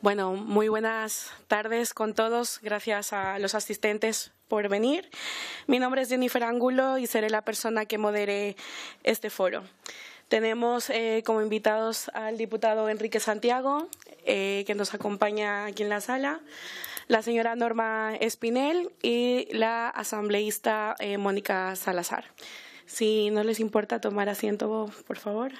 Bueno, muy buenas tardes con todos. Gracias a los asistentes por venir. Mi nombre es Jennifer Angulo y seré la persona que modere este foro. Tenemos como invitados al diputado Enrique Santiago, que nos acompaña aquí en la sala, la señora Norma Espinel y la asambleísta Mónica Salazar. Si no les importa tomar asiento, por favor.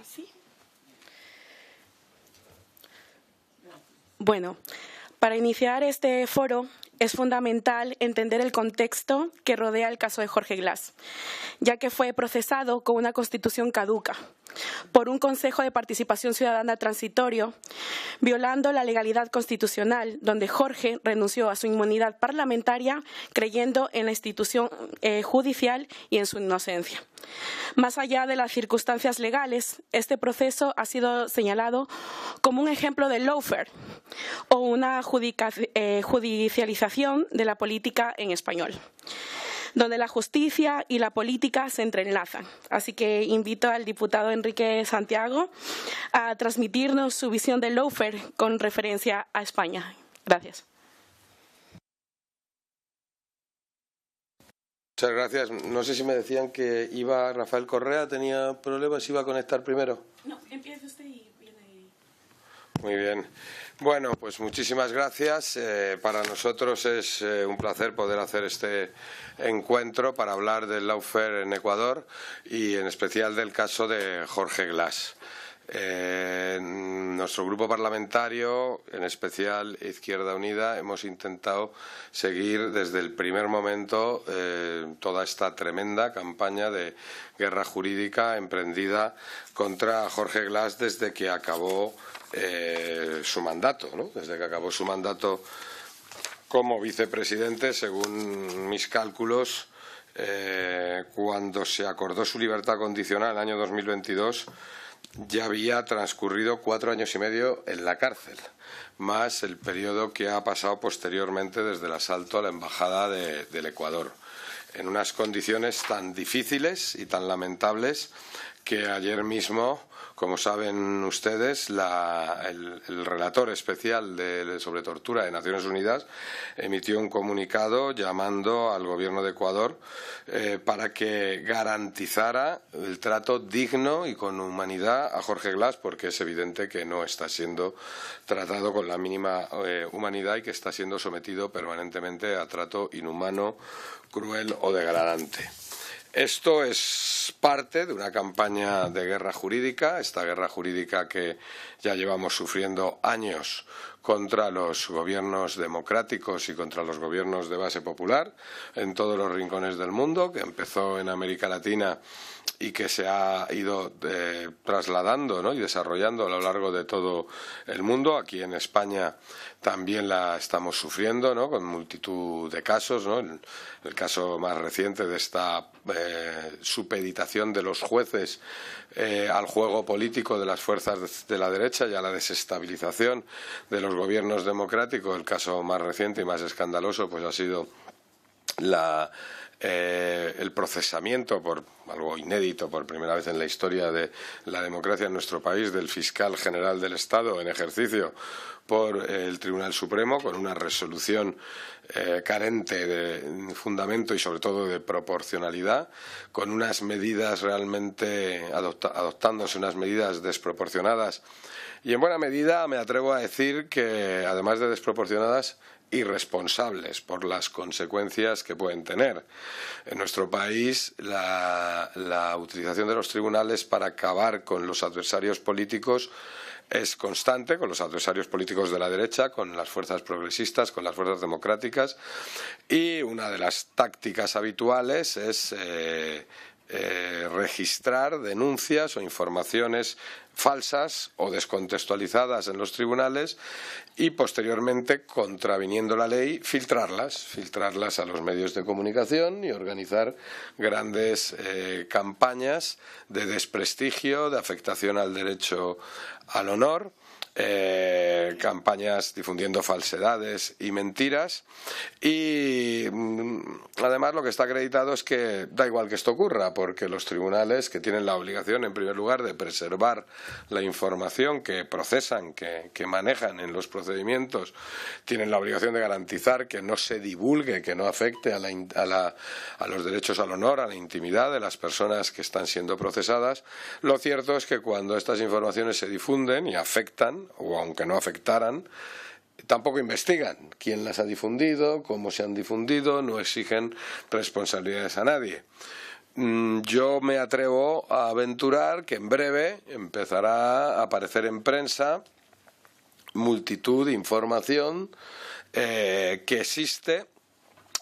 ¿Sí? Bueno, para iniciar este foro es fundamental entender el contexto que rodea el caso de Jorge Glas, ya que fue procesado con una constitución caduca por un Consejo de Participación Ciudadana transitorio, violando la legalidad constitucional, donde Jorge renunció a su inmunidad parlamentaria creyendo en la institución judicial y en su inocencia. Más allá de las circunstancias legales, este proceso ha sido señalado como un ejemplo de lawfare o una judicialización de la política en español, donde la justicia y la política se entrelazan. Así que invito al diputado Enrique Santiago a transmitirnos su visión de lawfare con referencia a España. Gracias. Muchas gracias. No sé si me decían que iba Rafael Correa, tenía problemas, iba a conectar primero. No, empieza usted y viene. Muy bien. Bueno, pues muchísimas gracias. Para nosotros es un placer poder hacer este encuentro para hablar del lawfare en Ecuador y en especial del caso de Jorge Glas. Nuestro grupo parlamentario, en especial Izquierda Unida, hemos intentado seguir desde el primer momento toda esta tremenda campaña de guerra jurídica emprendida contra Jorge Glas desde que acabó su mandato, ¿no? Desde que acabó su mandato como vicepresidente, según mis cálculos, cuando se acordó su libertad condicional en el año 2022, ya había transcurrido 4 años y medio en la cárcel, más el periodo que ha pasado posteriormente desde el asalto a la embajada del Ecuador, en unas condiciones tan difíciles y tan lamentables que ayer mismo, como saben ustedes, el relator especial sobre tortura de Naciones Unidas emitió un comunicado llamando al Gobierno de Ecuador para que garantizara el trato digno y con humanidad a Jorge Glas, porque es evidente que no está siendo tratado con la mínima humanidad y que está siendo sometido permanentemente a trato inhumano, cruel o degradante. Esto es parte de una campaña de guerra jurídica, esta guerra jurídica que ya llevamos sufriendo años contra los gobiernos democráticos y contra los gobiernos de base popular en todos los rincones del mundo, que empezó en América Latina y que se ha ido trasladando, ¿no?, y desarrollando a lo largo de todo el mundo. Aquí en España también la estamos sufriendo, ¿no?, con multitud de casos, ¿no? El caso más reciente de esta supeditación de los jueces al juego político de las fuerzas de la derecha y a la desestabilización de los gobiernos democráticos. El caso más reciente y más escandaloso pues ha sido el procesamiento, por algo inédito, por primera vez en la historia de la democracia en nuestro país, del fiscal general del Estado en ejercicio por el Tribunal Supremo, con una resolución carente de fundamento y sobre todo de proporcionalidad, con unas medidas realmente adoptándose unas medidas desproporcionadas y en buena medida me atrevo a decir que, además de desproporcionadas, irresponsables por las consecuencias que pueden tener. En nuestro país, la utilización de los tribunales para acabar con los adversarios políticos es constante, con los adversarios políticos de la derecha, con las fuerzas progresistas, con las fuerzas democráticas, y una de las tácticas habituales es registrar denuncias o informaciones falsas o descontextualizadas en los tribunales y posteriormente, contraviniendo la ley, filtrarlas a los medios de comunicación y organizar grandes campañas de desprestigio, de afectación al derecho al honor, campañas difundiendo falsedades y mentiras, y además lo que está acreditado es que da igual que esto ocurra, porque los tribunales, que tienen la obligación en primer lugar de preservar la información que procesan, que manejan en los procedimientos, tienen la obligación de garantizar que no se divulgue, que no afecte a los derechos al honor, a la intimidad de las personas que están siendo procesadas. Lo cierto es que cuando estas informaciones se difunden y afectan, o aunque no afectaran, tampoco investigan quién las ha difundido, cómo se han difundido, no exigen responsabilidades a nadie. Yo me atrevo a aventurar que en breve empezará a aparecer en prensa multitud de información que existe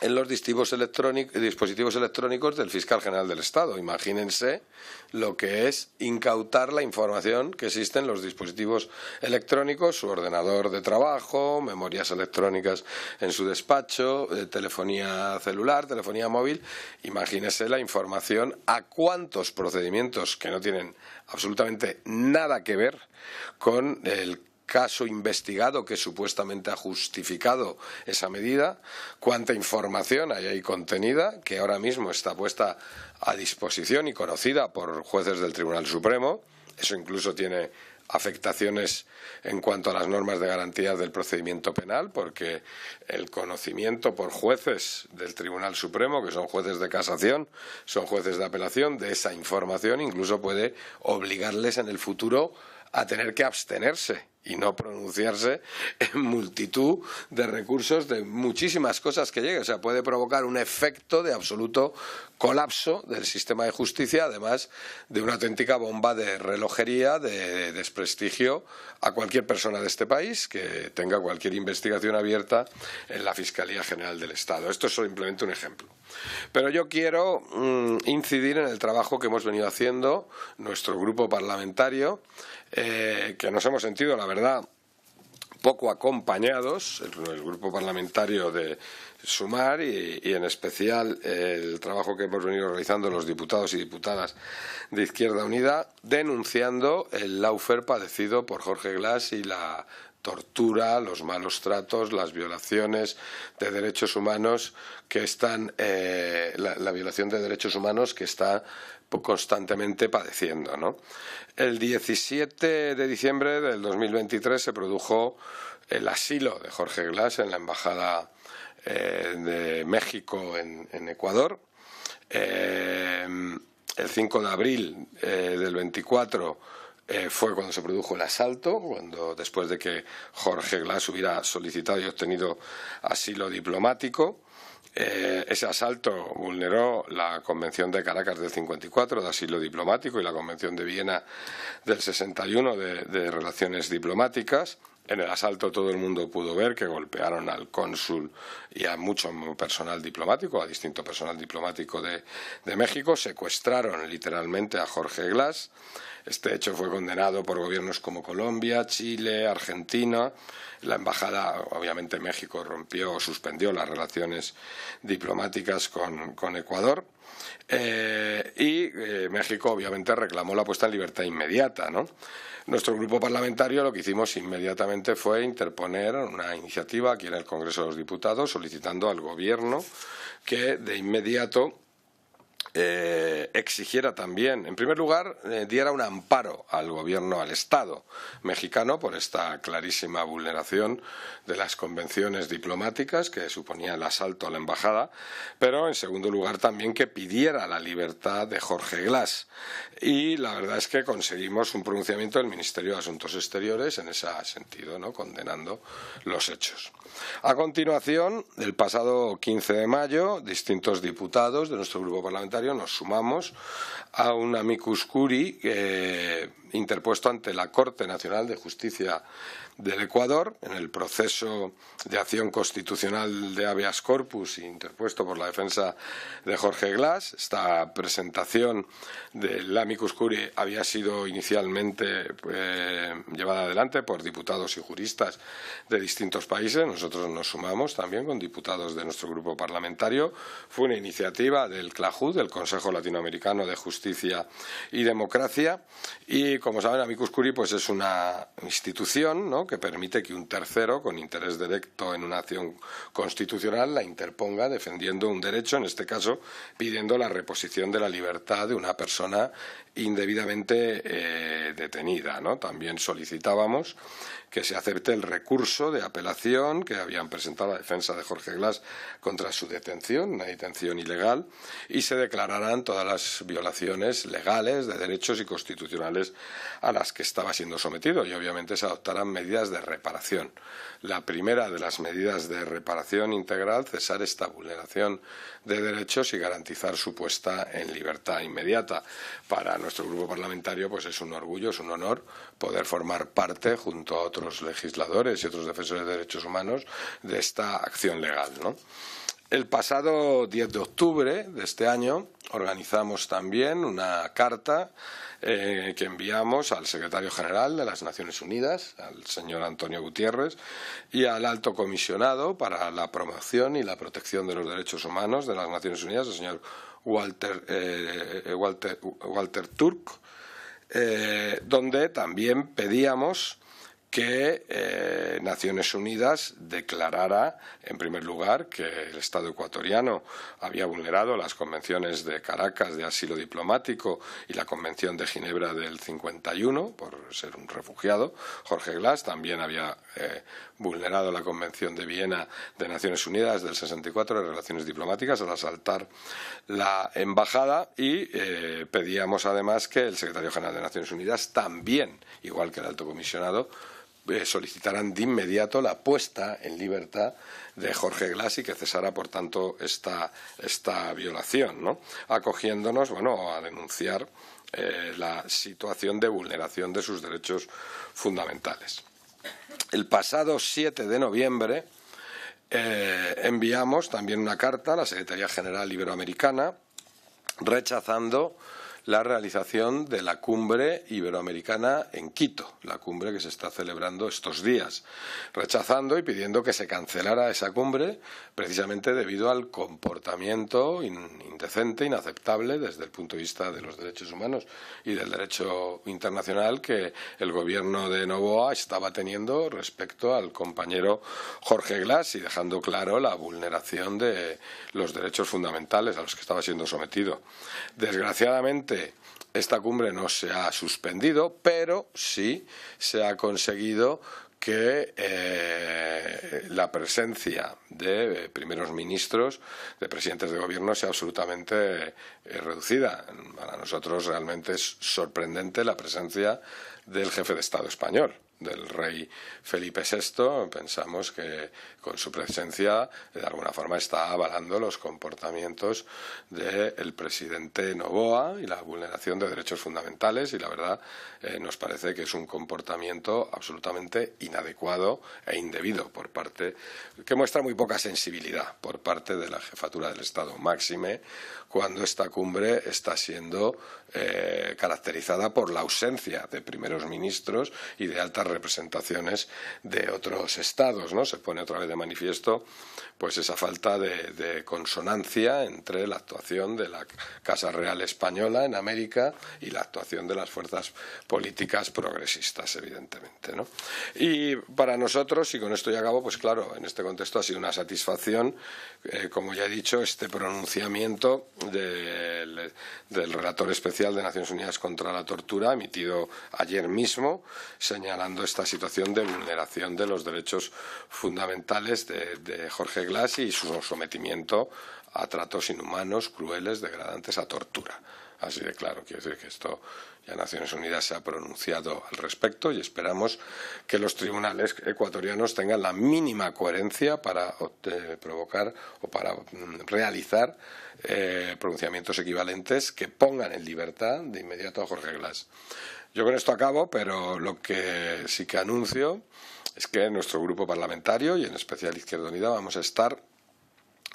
en los dispositivos electrónicos del fiscal general del Estado. Imagínense lo que es incautar la información que existe en los dispositivos electrónicos, su ordenador de trabajo, memorias electrónicas en su despacho, telefonía celular, telefonía móvil. Imagínense la información a cuántos procedimientos que no tienen absolutamente nada que ver con el caso investigado que supuestamente ha justificado esa medida, cuánta información hay ahí contenida, que ahora mismo está puesta a disposición y conocida por jueces del Tribunal Supremo. Eso incluso tiene afectaciones en cuanto a las normas de garantías del procedimiento penal, porque el conocimiento por jueces del Tribunal Supremo, que son jueces de casación, son jueces de apelación, de esa información incluso puede obligarles en el futuro a tener que abstenerse y no pronunciarse en multitud de recursos de muchísimas cosas que lleguen. O sea, puede provocar un efecto de absoluto colapso del sistema de justicia, además de una auténtica bomba de relojería, de desprestigio a cualquier persona de este país que tenga cualquier investigación abierta en la Fiscalía General del Estado. Esto es simplemente un ejemplo. Pero yo quiero incidir en el trabajo que hemos venido haciendo nuestro grupo parlamentario, que nos hemos sentido, la verdad, poco acompañados, el grupo parlamentario de Sumar y en especial el trabajo que hemos venido realizando los diputados y diputadas de Izquierda Unida, denunciando el lawfare padecido por Jorge Glas y la tortura, los malos tratos, las violaciones de derechos humanos que están, la violación de derechos humanos que está constantemente padeciendo, ¿no? El 17 de diciembre del 2023 se produjo el asilo de Jorge Glas en la Embajada de México en Ecuador. El 5 de abril del 24 fue cuando se produjo el asalto, después de que Jorge Glas hubiera solicitado y obtenido asilo diplomático. Ese asalto vulneró la Convención de Caracas del 54 de asilo diplomático y la Convención de Viena del 61 de relaciones diplomáticas. En el asalto todo el mundo pudo ver que golpearon al cónsul y a mucho personal diplomático, a distinto personal diplomático de México. Secuestraron literalmente a Jorge Glas. Este hecho fue condenado por gobiernos como Colombia, Chile, Argentina. La embajada, obviamente México, suspendió las relaciones diplomáticas con Ecuador. Y México obviamente reclamó la puesta en libertad inmediata, ¿no? Nuestro grupo parlamentario lo que hicimos inmediatamente fue interponer una iniciativa aquí en el Congreso de los Diputados solicitando al Gobierno que de inmediato exigiera también, en primer lugar, diera un amparo al gobierno, al Estado mexicano por esta clarísima vulneración de las convenciones diplomáticas que suponía el asalto a la embajada, pero en segundo lugar también que pidiera la libertad de Jorge Glas. Y la verdad es que conseguimos un pronunciamiento del Ministerio de Asuntos Exteriores en ese sentido, ¿no?, condenando los hechos. A continuación, el pasado 15 de mayo, distintos diputados de nuestro grupo parlamentario nos sumamos a un amicus curiae interpuesto ante la Corte Nacional de Justicia del Ecuador en el proceso de acción constitucional de habeas corpus interpuesto por la defensa de Jorge Glas. Esta presentación del amicus curiae había sido inicialmente llevada adelante por diputados y juristas de distintos países. Nosotros nos sumamos también con diputados de nuestro grupo parlamentario. Fue una iniciativa del CLAJUD, del Consejo Latinoamericano de Justicia y Democracia, y como saben, amicus curiae pues es una institución, ¿no?, que permite que un tercero con interés directo en una acción constitucional la interponga defendiendo un derecho, en este caso pidiendo la reposición de la libertad de una persona indebidamente detenida, ¿no? También solicitábamos que se acepte el recurso de apelación que habían presentado la defensa de Jorge Glas contra su detención, una detención ilegal, y se declararan todas las violaciones legales de derechos y constitucionales a las que estaba siendo sometido, y obviamente se adoptarán medidas de reparación. La primera de las medidas de reparación integral, cesar esta vulneración de derechos y garantizar su puesta en libertad inmediata. Para nuestro grupo parlamentario pues es un orgullo, es un honor poder formar parte, junto a otros legisladores y otros defensores de derechos humanos, de esta acción legal, ¿no? El pasado 10 de octubre de este año organizamos también una carta que enviamos al secretario general de las Naciones Unidas, al señor Antonio Guterres, y al alto comisionado para la promoción y la protección de los derechos humanos de las Naciones Unidas, el señor Walter Turk, donde también pedíamos que Naciones Unidas declarara, en primer lugar, que el Estado ecuatoriano había vulnerado las convenciones de Caracas de asilo diplomático y la Convención de Ginebra del 51 por ser un refugiado. Jorge Glas también había vulnerado la Convención de Viena de Naciones Unidas del 64 de relaciones diplomáticas al asaltar la embajada, y pedíamos además que el secretario general de Naciones Unidas también, igual que el alto comisionado, solicitaran de inmediato la puesta en libertad de Jorge Glas y que cesara, por tanto, esta violación, ¿no?, acogiéndonos, bueno, a denunciar la situación de vulneración de sus derechos fundamentales. El pasado 7 de noviembre enviamos también una carta a la Secretaría General Iberoamericana rechazando la realización de la cumbre iberoamericana en Quito, la cumbre que se está celebrando estos días, rechazando y pidiendo que se cancelara esa cumbre precisamente debido al comportamiento indecente, inaceptable desde el punto de vista de los derechos humanos y del derecho internacional que el gobierno de Noboa estaba teniendo respecto al compañero Jorge Glas, y dejando claro la vulneración de los derechos fundamentales a los que estaba siendo sometido. Desgraciadamente, esta cumbre no se ha suspendido, pero sí se ha conseguido que la presencia de primeros ministros, de presidentes de gobierno, sea absolutamente reducida. Para nosotros realmente es sorprendente la presencia del jefe de Estado español, del rey Felipe VI. Pensamos que con su presencia de alguna forma está avalando los comportamientos del presidente Noboa y la vulneración de derechos fundamentales, y la verdad nos parece que es un comportamiento absolutamente inadecuado e indebido por parte, que muestra muy poca sensibilidad por parte de la jefatura del Estado, máxime cuando esta cumbre está siendo caracterizada por la ausencia de primeros ministros y de altas representaciones de otros estados, ¿no? Se pone otra vez de manifiesto pues esa falta de consonancia entre la actuación de la Casa Real Española en América y la actuación de las fuerzas políticas progresistas, evidentemente, ¿no? Y para nosotros, y con esto ya acabo, pues claro, en este contexto ha sido una satisfacción, como ya he dicho, este pronunciamiento del relator especial de Naciones Unidas contra la tortura, emitido ayer mismo, señalando esta situación de vulneración de los derechos fundamentales de Jorge Glas y su sometimiento a tratos inhumanos, crueles, degradantes, a tortura. Así de claro, quiero decir que esto ya Naciones Unidas se ha pronunciado al respecto, y esperamos que los tribunales ecuatorianos tengan la mínima coherencia para provocar o para realizar pronunciamientos equivalentes que pongan en libertad de inmediato a Jorge Glas. Yo con esto acabo, pero lo que sí que anuncio es que nuestro grupo parlamentario, y en especial Izquierda Unida, vamos a estar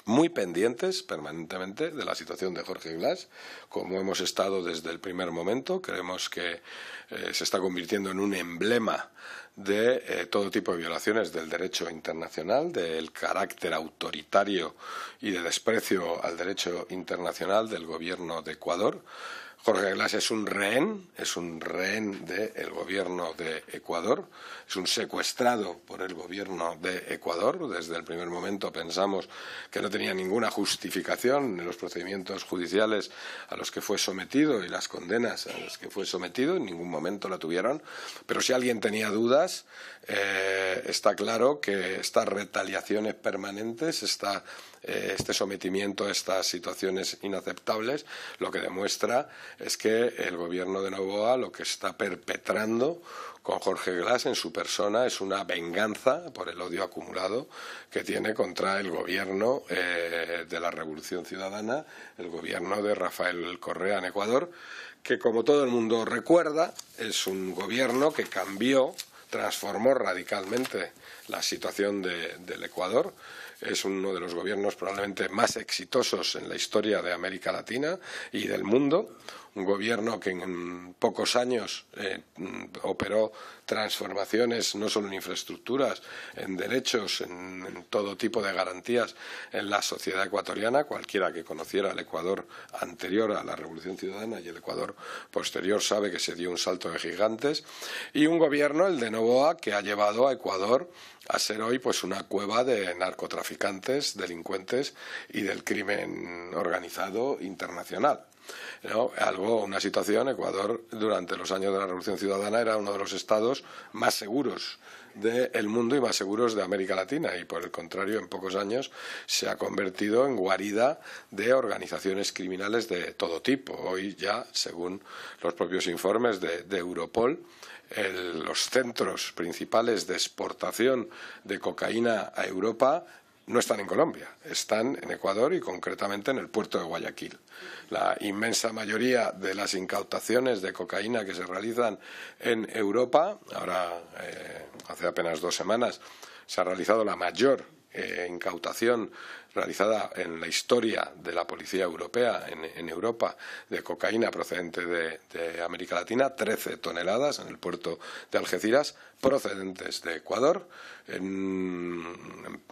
muy pendientes permanentemente de la situación de Jorge Glas, como hemos estado desde el primer momento. Creemos que se está convirtiendo en un emblema de todo tipo de violaciones del derecho internacional, del carácter autoritario y de desprecio al derecho internacional del gobierno de Ecuador. Jorge Glas es un rehén del gobierno de Ecuador, es un secuestrado por el gobierno de Ecuador. Desde el primer momento pensamos que no tenía ninguna justificación en los procedimientos judiciales a los que fue sometido y las condenas a las que fue sometido, en ningún momento la tuvieron. Pero si alguien tenía dudas, está claro que estas retaliaciones permanentes, este sometimiento a estas situaciones inaceptables, lo que demuestra es que el gobierno de Noboa lo que está perpetrando con Jorge Glas en su persona es una venganza por el odio acumulado que tiene contra el gobierno de la Revolución Ciudadana, el gobierno de Rafael Correa en Ecuador, que, como todo el mundo recuerda, es un gobierno que transformó radicalmente la situación del Ecuador. Es uno de los gobiernos probablemente más exitosos en la historia de América Latina y del mundo. Un gobierno que en pocos años operó transformaciones no solo en infraestructuras, en derechos, en todo tipo de garantías en la sociedad ecuatoriana. Cualquiera que conociera el Ecuador anterior a la Revolución Ciudadana y el Ecuador posterior sabe que se dio un salto de gigantes. Y un gobierno, el de Noboa, que ha llevado a Ecuador a ser hoy pues una cueva de narcotraficantes, delincuentes y del crimen organizado internacional. Una situación, Ecuador durante los años de la Revolución Ciudadana era uno de los estados más seguros del mundo y más seguros de América Latina, y por el contrario en pocos años se ha convertido en guarida de organizaciones criminales de todo tipo. Hoy ya, según los propios informes de Europol, los centros principales de exportación de cocaína a Europa no están en Colombia, están en Ecuador y concretamente en el puerto de Guayaquil. La inmensa mayoría de las incautaciones de cocaína que se realizan en Europa, ahora hace apenas 2 semanas se ha realizado la mayor incautación realizada en la historia de la policía europea en Europa de cocaína procedente de América Latina, 13 toneladas en el puerto de Algeciras, procedentes de Ecuador,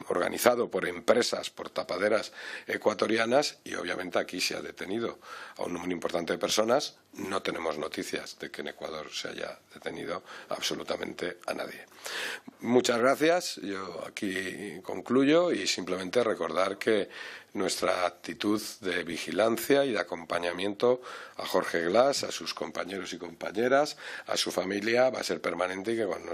organizado por empresas, por tapaderas ecuatorianas, y obviamente aquí se ha detenido a un número importante de personas. No tenemos noticias de que en Ecuador se haya detenido absolutamente a nadie. Muchas gracias. Yo aquí concluyo y simplemente recordar que nuestra actitud de vigilancia y de acompañamiento a Jorge Glas, a sus compañeros y compañeras, a su familia, va a ser permanente y que con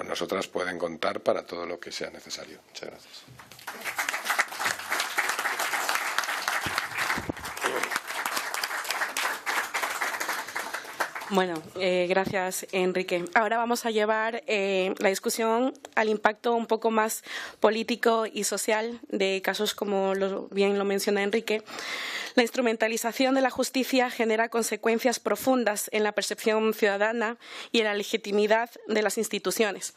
nosotras pueden contar para todo lo que sea necesario. Muchas gracias. Bueno, gracias, Enrique. Ahora vamos a llevar la discusión al impacto un poco más político y social de casos como bien lo menciona Enrique. La instrumentalización de la justicia genera consecuencias profundas en la percepción ciudadana y en la legitimidad de las instituciones.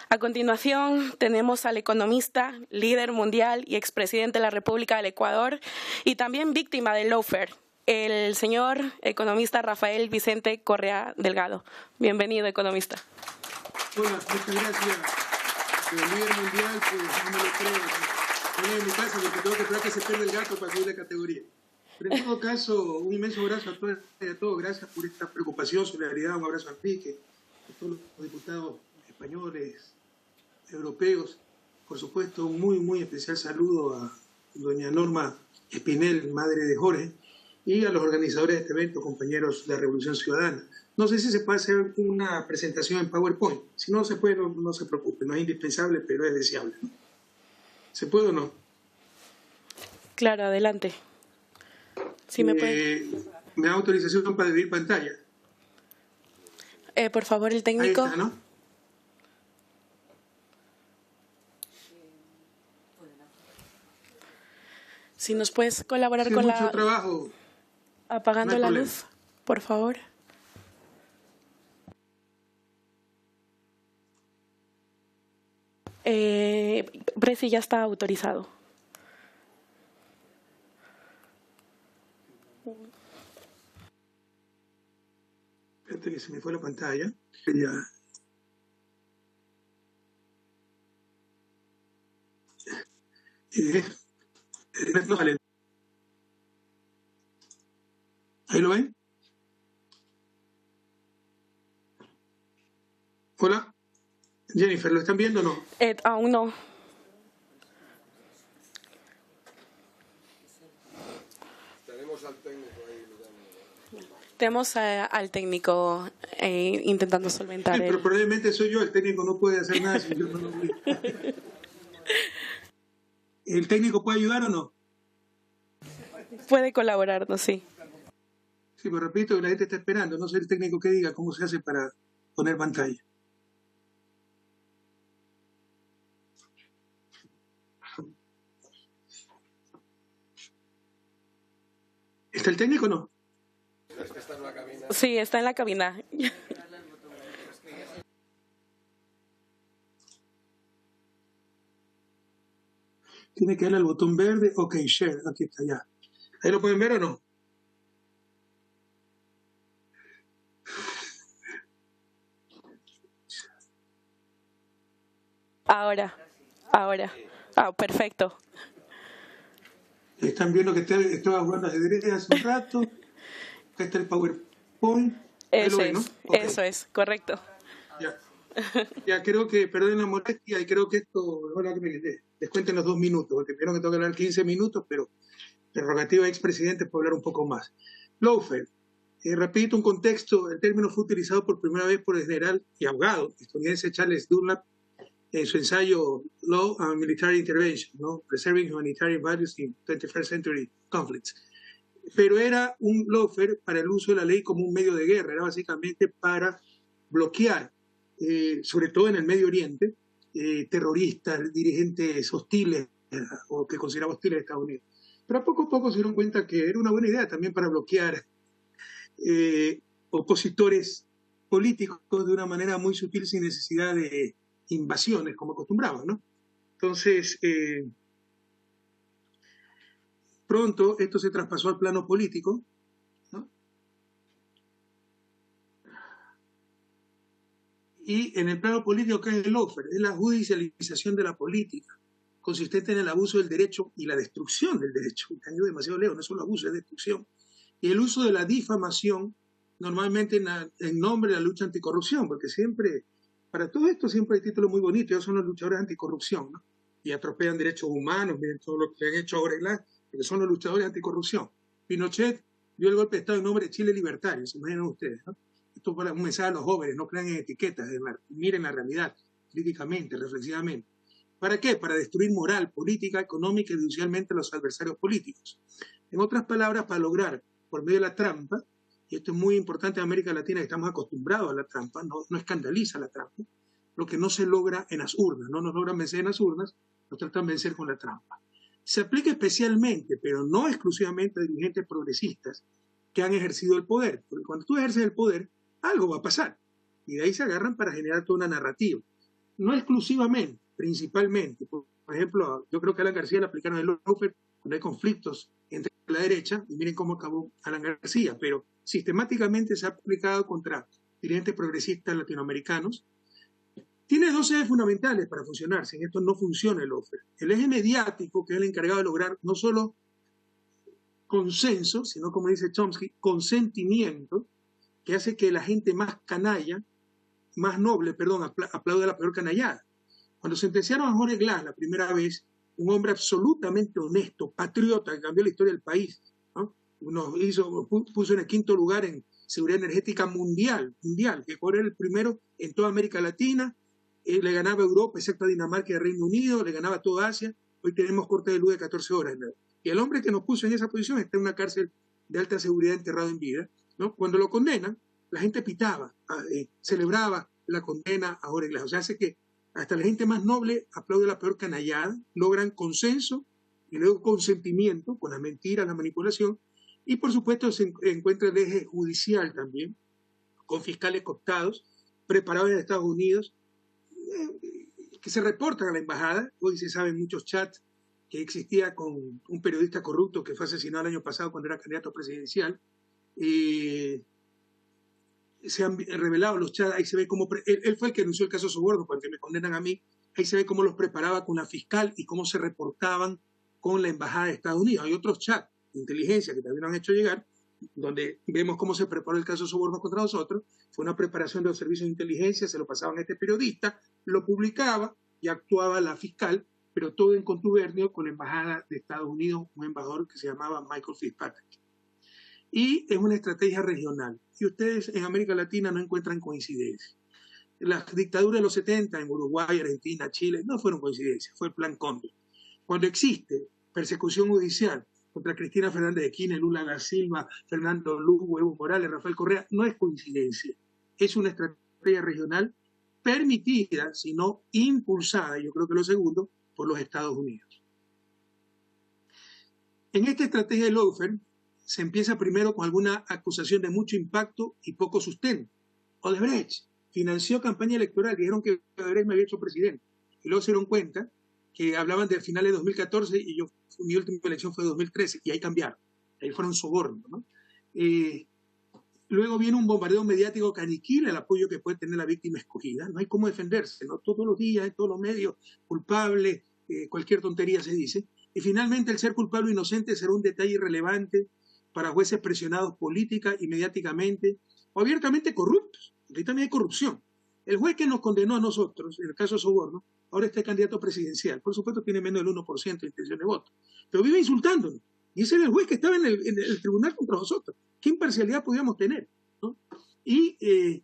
A continuación, tenemos al economista, líder mundial y expresidente de la República del Ecuador y también víctima del lawfare, el señor economista Rafael Vicente Correa Delgado. Bienvenido, economista. Hola, muchas gracias. El líder mundial, pues no me lo creo. Estoy en mi casa porque tengo que esperar que se pierda el gato para subir de categoría. Pero en todo caso, un inmenso abrazo a todos. Gracias por esta preocupación, solidaridad. Un abrazo a Enrique, a todos los diputados españoles, europeos. Por supuesto, un muy especial saludo a doña Norma Espinel, madre de Jorge, y a los organizadores de este evento, compañeros de la Revolución Ciudadana. No sé si se puede hacer una presentación en PowerPoint. Si no se puede, no se preocupe. No es indispensable, pero es deseable, ¿no? ¿Se puede o no? Claro, adelante. ¿Sí me puede? ¿Me da autorización para dividir pantalla? Por favor, el técnico. Ahí está, ¿no? Si nos puedes colaborar con mucho trabajo. Apagando la luz, por favor. sabe si ya está autorizado. Espérate que se me fue la pantalla. Ya. No vale. ¿Ahí lo ven? Hola. Jennifer, ¿lo están viendo o no? Aún no. Tenemos al técnico ahí. Tenemos al técnico intentando solventar Sí, pero probablemente soy yo, el técnico no puede hacer nada si yo no lo veo. ¿El técnico puede ayudar o no? Puede colaborarnos, sí. Sí, pero repito, la gente está esperando, no sé el técnico que diga cómo se hace para poner pantalla. ¿Está el técnico o no? Está en la cabina. Sí, está en la cabina. Tiene que darle al botón verde. Ok, share, aquí está ya. ¿Ahí lo pueden ver o no? Ahora. Perfecto. Están viendo que estaba jugando ajedrez hace un rato. Acá está el PowerPoint. Ahí lo ven, ¿no? Okay. Eso es, correcto. Ya. Ya creo que, perdonen la molestia, y creo que esto, hola, que me descuenten los 2 minutos, porque vieron que tengo que hablar 15 minutos, pero prerrogativa de expresidente puedo hablar un poco más. Lawfare, repito un contexto, el término fue utilizado por primera vez por el general y abogado estadounidense Charles Dunlap en su ensayo Law and Military Intervention, ¿no? Preserving Humanitarian Values in 21st Century Conflicts. Pero era un lawfare para el uso de la ley como un medio de guerra, era básicamente para bloquear, sobre todo en el Medio Oriente, terroristas, dirigentes hostiles o que consideraba hostiles a Estados Unidos. Pero poco a poco se dieron cuenta que era una buena idea también para bloquear opositores políticos de una manera muy sutil sin necesidad de invasiones, como acostumbraban, ¿no? Entonces, pronto esto se traspasó al plano político, ¿no? Y en el plano político, ¿qué es el lawfare? Es la judicialización de la política, consistente en el abuso del derecho y la destrucción del derecho. Han ido demasiado lejos, no es solo abuso, es destrucción. Y el uso de la difamación, normalmente en nombre de la lucha anticorrupción, porque siempre, para todo esto siempre hay títulos muy bonitos, ellos son los luchadores anticorrupción, ¿no? Y atropellan derechos humanos, miren todo lo que han hecho ahora en porque son los luchadores anticorrupción. Pinochet dio el golpe de Estado en nombre de Chile Libertario, se imaginan ustedes, ¿no? Esto es un mensaje a los jóvenes, no crean en etiquetas, miren la realidad críticamente, reflexivamente. ¿Para qué? Para destruir moral, política, económica y judicialmente a los adversarios políticos. En otras palabras, para lograr, por medio de la trampa, y esto es muy importante en América Latina, que estamos acostumbrados a la trampa, no escandaliza la trampa, lo que no se logra en las urnas, no nos logran vencer en las urnas, nos tratan de vencer con la trampa. Se aplica especialmente, pero no exclusivamente a dirigentes progresistas que han ejercido el poder, porque cuando tú ejerces el poder, algo va a pasar, y de ahí se agarran para generar toda una narrativa. No exclusivamente, principalmente. Por ejemplo, yo creo que a Alan García le aplicaron el lawfare cuando hay conflictos entre la derecha, y miren cómo acabó Alan García, pero sistemáticamente se ha aplicado contra dirigentes progresistas latinoamericanos. Tiene 2 ejes fundamentales para funcionar, sin esto no funciona el lawfare. El eje mediático, que es el encargado de lograr no solo consenso, sino, como dice Chomsky, consentimiento, que hace que la gente más canalla, más noble, aplaude la peor canallada. Cuando sentenciaron a Jorge Glass la primera vez, un hombre absolutamente honesto, patriota, que cambió la historia del país, ¿no? Puso en el 5º lugar en seguridad energética mundial, que Jorge era el primero en toda América Latina, le ganaba a Europa, excepto a Dinamarca y a Reino Unido, le ganaba a toda Asia. Hoy tenemos corte de luz de 14 horas. ¿no? Y el hombre que nos puso en esa posición está en una cárcel de alta seguridad enterrado en vida. ¿no? Cuando lo condenan, la gente pitaba, celebraba la condena a Jorge Glass. O sea, hace que hasta la gente más noble aplaude la peor canallada, logran consenso y luego consentimiento con la mentira, la manipulación, y por supuesto se encuentra el eje judicial también, con fiscales cooptados, preparados en Estados Unidos, que se reportan a la embajada. Hoy se saben muchos chats que existía con un periodista corrupto que fue asesinado el año pasado cuando era candidato presidencial. Se han revelado los chats, ahí se ve cómo, él fue el que anunció el caso Soborno, porque me condenan a mí, ahí se ve cómo los preparaba con la fiscal y cómo se reportaban con la embajada de Estados Unidos. Hay otros chats de inteligencia que también nos han hecho llegar, donde vemos cómo se preparó el caso Soborno contra nosotros. Fue una preparación de los servicios de inteligencia, se lo pasaban a este periodista, lo publicaba y actuaba la fiscal, pero todo en contubernio con la embajada de Estados Unidos, un embajador que se llamaba Michael Fitzpatrick. Y es una estrategia regional. Y ustedes en América Latina no encuentran coincidencias. Las dictaduras de los 70 en Uruguay, Argentina, Chile, no fueron coincidencias, fue el Plan Cóndor. Cuando existe persecución judicial contra Cristina Fernández de Kirchner, Lula da Silva, Fernando Lugo, Evo Morales, Rafael Correa, no es coincidencia. Es una estrategia regional permitida, sino impulsada, yo creo que lo segundo, por los Estados Unidos. En esta estrategia de lawfare se empieza primero con alguna acusación de mucho impacto y poco sustento. Odebrecht financió campaña electoral, dijeron que Odebrecht me había hecho presidente, y luego se dieron cuenta que hablaban del final de 2014 y mi última elección fue de 2013, y ahí cambiaron, ahí fueron sobornos, ¿no? Luego viene un bombardeo mediático que aniquila el apoyo que puede tener la víctima escogida, no hay cómo defenderse, ¿no? Todos los días, en todos los medios, culpable, cualquier tontería se dice, y finalmente el ser culpable o inocente será un detalle irrelevante para jueces presionados política y mediáticamente o abiertamente corruptos. Aquí también hay corrupción. El juez que nos condenó a nosotros, en el caso de Soborno, ahora está candidato presidencial. Por supuesto tiene menos del 1% de intención de voto, pero vive insultándonos. Y ese era el juez que estaba en el tribunal contra nosotros. ¿Qué imparcialidad podíamos tener, ¿no? Y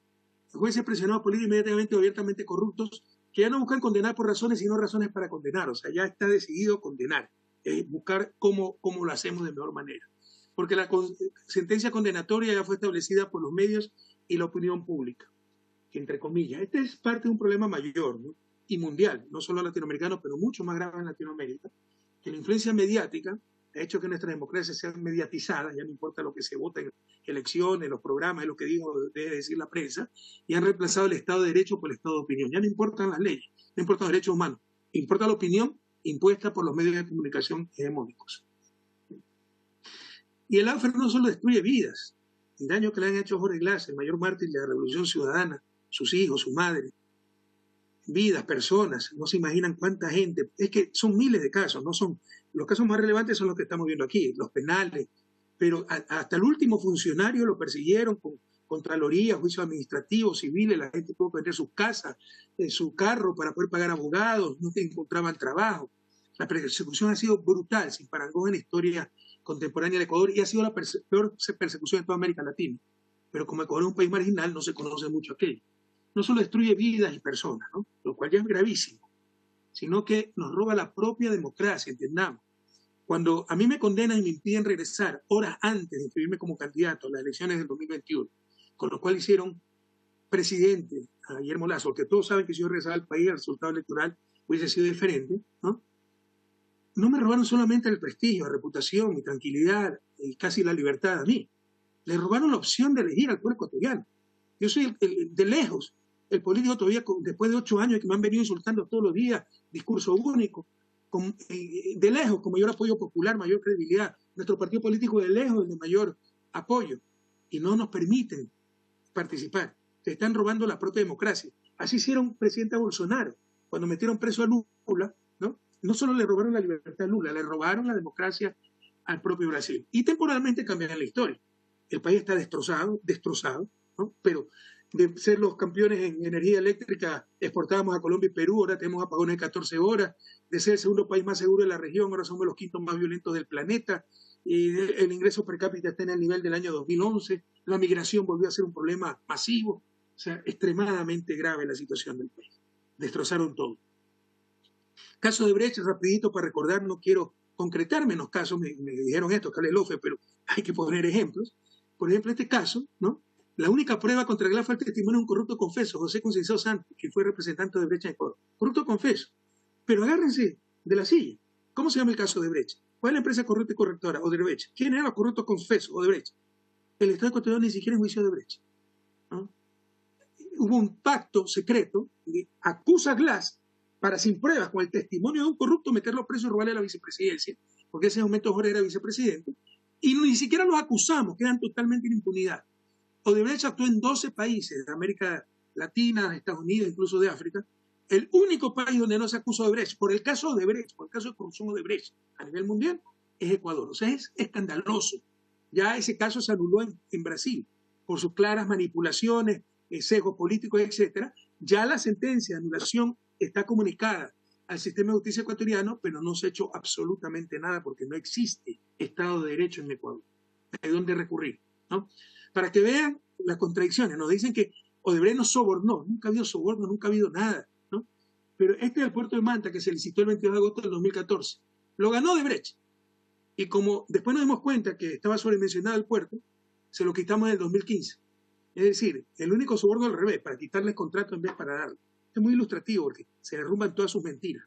jueces presionados política y mediáticamente o abiertamente corruptos que ya no buscan condenar por razones, sino razones para condenar. O sea, ya está decidido condenar, buscar cómo lo hacemos de mejor manera. Porque la sentencia condenatoria ya fue establecida por los medios y la opinión pública, que entre comillas, este es parte de un problema mayor, ¿no? Y mundial, no solo latinoamericano, pero mucho más grave en Latinoamérica, que la influencia mediática ha hecho que nuestras democracias sean mediatizadas, ya no importa lo que se vota en elecciones, los programas, es lo que debe decir la prensa, y han reemplazado el Estado de Derecho por el Estado de Opinión. Ya no importan las leyes, no importan los derechos humanos, importa la opinión impuesta por los medios de comunicación hegemónicos. Y el lawfare no solo destruye vidas, el daño que le han hecho a Jorge Glass, el mayor mártir de la Revolución Ciudadana, sus hijos, su madre, vidas, personas, no se imaginan cuánta gente, es que son miles de casos, no son, los casos más relevantes son los que estamos viendo aquí, los penales, pero hasta el último funcionario lo persiguieron con contraloría, juicios administrativos, civiles, la gente tuvo que vender sus casas, su carro para poder pagar abogados, no encontraban trabajo. La persecución ha sido brutal, sin parangón en la historia contemporánea del Ecuador, y ha sido la peor persecución de toda América Latina. Pero como Ecuador es un país marginal, no se conoce mucho aquello. No solo destruye vidas y personas, ¿no? Lo cual ya es gravísimo, sino que nos roba la propia democracia, entendamos. Cuando a mí me condenan y me impiden regresar horas antes de inscribirme como candidato a las elecciones del 2021, con lo cual hicieron presidente a Guillermo Lasso, porque todos saben que si yo regresaba al país, el resultado electoral hubiese sido diferente, ¿no? No me robaron solamente el prestigio, la reputación, mi tranquilidad y casi la libertad a mí. Le robaron la opción de elegir al pueblo ecuatoriano. Yo soy de lejos el político todavía, después de 8 años que me han venido insultando todos los días, discurso único, de lejos, con mayor apoyo popular, mayor credibilidad. Nuestro partido político de lejos es de mayor apoyo y no nos permiten participar. Se están robando la propia democracia. Así hicieron presidente Bolsonaro, cuando metieron preso a Lula, ¿no? No solo le robaron la libertad a Lula, le robaron la democracia al propio Brasil. Y temporalmente cambian la historia. El país está destrozado, ¿no? Pero de ser los campeones en energía eléctrica, exportábamos a Colombia y Perú, ahora tenemos apagones de 14 horas, de ser el segundo país más seguro de la región, ahora somos los quintos más violentos del planeta, y el ingreso per cápita está en el nivel del año 2011, la migración volvió a ser un problema masivo, o sea, extremadamente grave la situación del país. Destrozaron todo. Caso de Brecht, rapidito para recordar, no quiero concretarme en los casos, me dijeron esto, Carles Lofe, pero hay que poner ejemplos. Por ejemplo, este caso, ¿no? La única prueba contra Glass fue el testimonio de un corrupto confeso, José Conceição Santos, que fue representante de Brecht en Ecuador. Corrupto confeso. Pero agárrense de la silla. ¿Cómo se llama el caso de Brecht? ¿Cuál es la empresa corrupta y correctora? Odebrecht. ¿Quién era el corrupto confeso? Odebrecht. El Estado ecuatoriano ni siquiera en juicio de Odebrecht, ¿no? Hubo un pacto secreto que acusa a Glass para sin pruebas, con el testimonio de un corrupto, meterlo preso y robarle la vicepresidencia, porque en ese momento Jorge era vicepresidente, y ni siquiera los acusamos, quedan totalmente en impunidad. Odebrecht actuó en 12 países de América Latina, de Estados Unidos, incluso de África. El único país donde no se acusa a Odebrecht, por el caso de Odebrecht, por el caso de corrupción de Odebrecht a nivel mundial, es Ecuador. O sea, es escandaloso. Ya ese caso se anuló en Brasil por sus claras manipulaciones, sesgos políticos, etc. Ya la sentencia de anulación está comunicada al sistema de justicia ecuatoriano, pero no se ha hecho absolutamente nada porque no existe Estado de Derecho en Ecuador. Hay donde recurrir, ¿no? Para que vean las contradicciones. Nos dicen que Odebrecht no sobornó, nunca ha habido soborno, nunca ha habido nada, ¿no? Pero este del puerto de Manta, que se licitó el 22 de agosto del 2014, lo ganó Odebrecht. Y como después nos dimos cuenta que estaba sobredimensionado el puerto, se lo quitamos en el 2015. Es decir, el único soborno al revés, para quitarles contrato en vez para darle. Es muy ilustrativo porque se derrumban todas sus mentiras.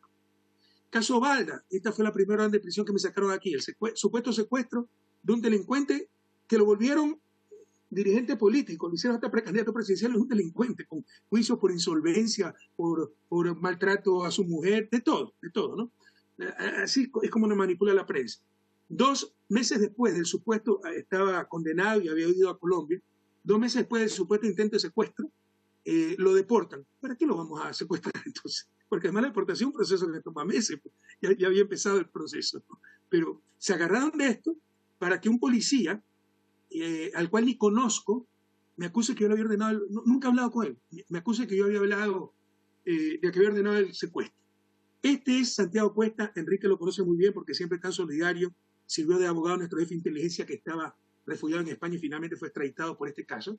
Caso Balda, esta fue la primera orden de prisión que me sacaron aquí, el supuesto secuestro de un delincuente que lo volvieron dirigente político, lo hicieron hasta precandidato presidencial, es un delincuente con juicios por insolvencia, por maltrato a su mujer, de todo, ¿no? Así es como nos manipula la prensa. 2 meses después del supuesto, estaba condenado y había ido a Colombia, 2 meses después del supuesto intento de secuestro, lo deportan. ¿Para qué lo vamos a secuestrar entonces? Porque además la deportación es un proceso que toma meses, ya había empezado el proceso, ¿no? Pero se agarraron de esto para que un policía, al cual ni conozco, me acuse que yo le había ordenado, nunca he hablado con él, me acuse que yo había hablado de que había ordenado el secuestro. Este es Santiago Cuesta, Enrique lo conoce muy bien porque siempre es tan solidario, sirvió de abogado a nuestro jefe de inteligencia que estaba refugiado en España y finalmente fue extraditado por este caso.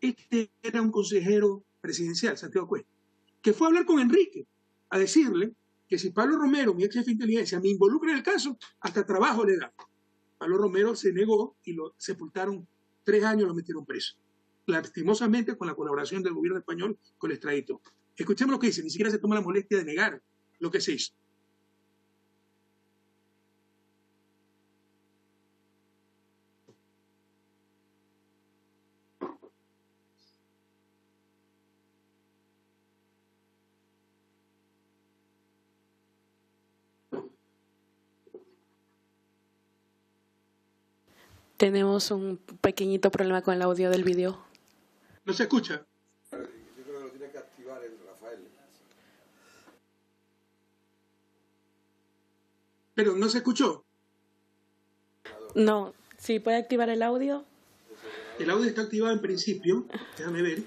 Este era un consejero presidencial, Santiago Cuesta, que fue a hablar con Enrique, a decirle que si Pablo Romero, mi ex jefe de inteligencia, me involucra en el caso, hasta trabajo le da. Pablo Romero se negó y lo sepultaron 3 años, lo metieron preso. Lastimosamente con la colaboración del gobierno español con el extradito. Escuchemos lo que dice, ni siquiera se toma la molestia de negar lo que se hizo. Tenemos un pequeñito problema con el audio del vídeo. ¿No se escucha? Yo creo que lo tiene que activar el Rafael. Pero no se escuchó. No, ¿sí puede activar el audio? El audio está activado en principio. Déjame ver.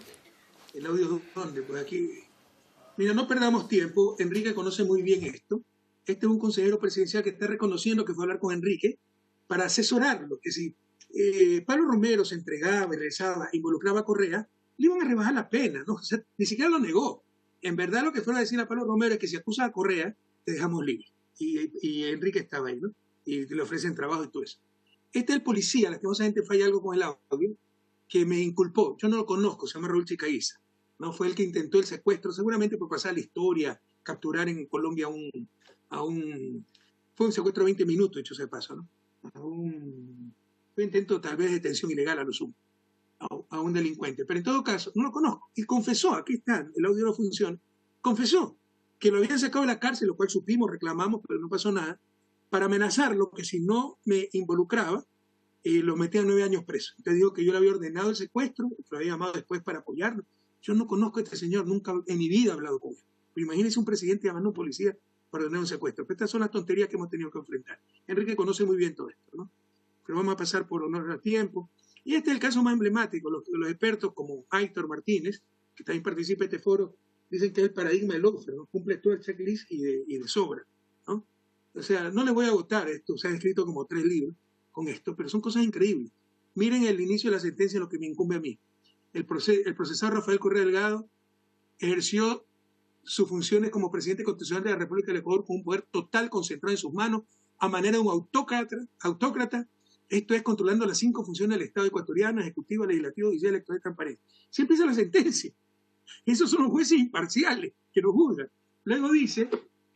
¿El audio dónde? Pues aquí. Mira, no perdamos tiempo. Enrique conoce muy bien esto. Este es un consejero presidencial que está reconociendo que fue a hablar con Enrique para asesorarlo, que si Pablo Romero se entregaba, regresaba, involucraba a Correa, le iban a rebajar la pena, ¿no? O sea, ni siquiera lo negó. En verdad lo que fueron a decir a Pablo Romero es que si acusa a Correa, te dejamos libre. Y Enrique estaba ahí, ¿no? Y le ofrecen trabajo y todo eso. Este es el policía, lastimosamente falla algo con el audio, que me inculpó. Yo no lo conozco, se llama Raúl Chicaiza, ¿no? Fue el que intentó el secuestro, seguramente por pasar la historia, capturar en Colombia fue un secuestro de 20 minutos, hecho sea de paso, ¿no? Fue intento tal vez de detención ilegal a lo sumo, a un delincuente. Pero en todo caso, no lo conozco. Y confesó, aquí está, el audio no funciona, confesó que lo habían sacado de la cárcel, lo cual supimos, reclamamos, pero no pasó nada, para amenazarlo, que si no me involucraba, lo metían 9 años preso. Entonces digo que yo le había ordenado el secuestro, que lo había llamado después para apoyarlo. Yo no conozco a este señor, nunca en mi vida he hablado con él. Pero imagínense un presidente llamando a un policía para ordenar un secuestro. Pero estas son las tonterías que hemos tenido que enfrentar. Enrique conoce muy bien todo esto, ¿no? Pero vamos a pasar por honor al tiempo. Y este es el caso más emblemático. Los expertos como Aitor Martínez, que también participa en este foro, dicen que es el paradigma del lawfare, ¿no? Cumple todo el checklist y de sobra, ¿no? O sea, no les voy a agotar esto. Se han escrito como 3 libros con esto, pero son cosas increíbles. Miren el inicio de la sentencia, lo que me incumbe a mí. El procesado Rafael Correa Delgado ejerció sus funciones como presidente constitucional de la República del Ecuador con un poder total concentrado en sus manos, a manera de un autócrata, esto es controlando las 5 funciones del Estado ecuatoriano: ejecutivo, legislativo, judicial, electoral y transparente. Si empieza la sentencia, esos son los jueces imparciales que nos juzgan. Luego dice,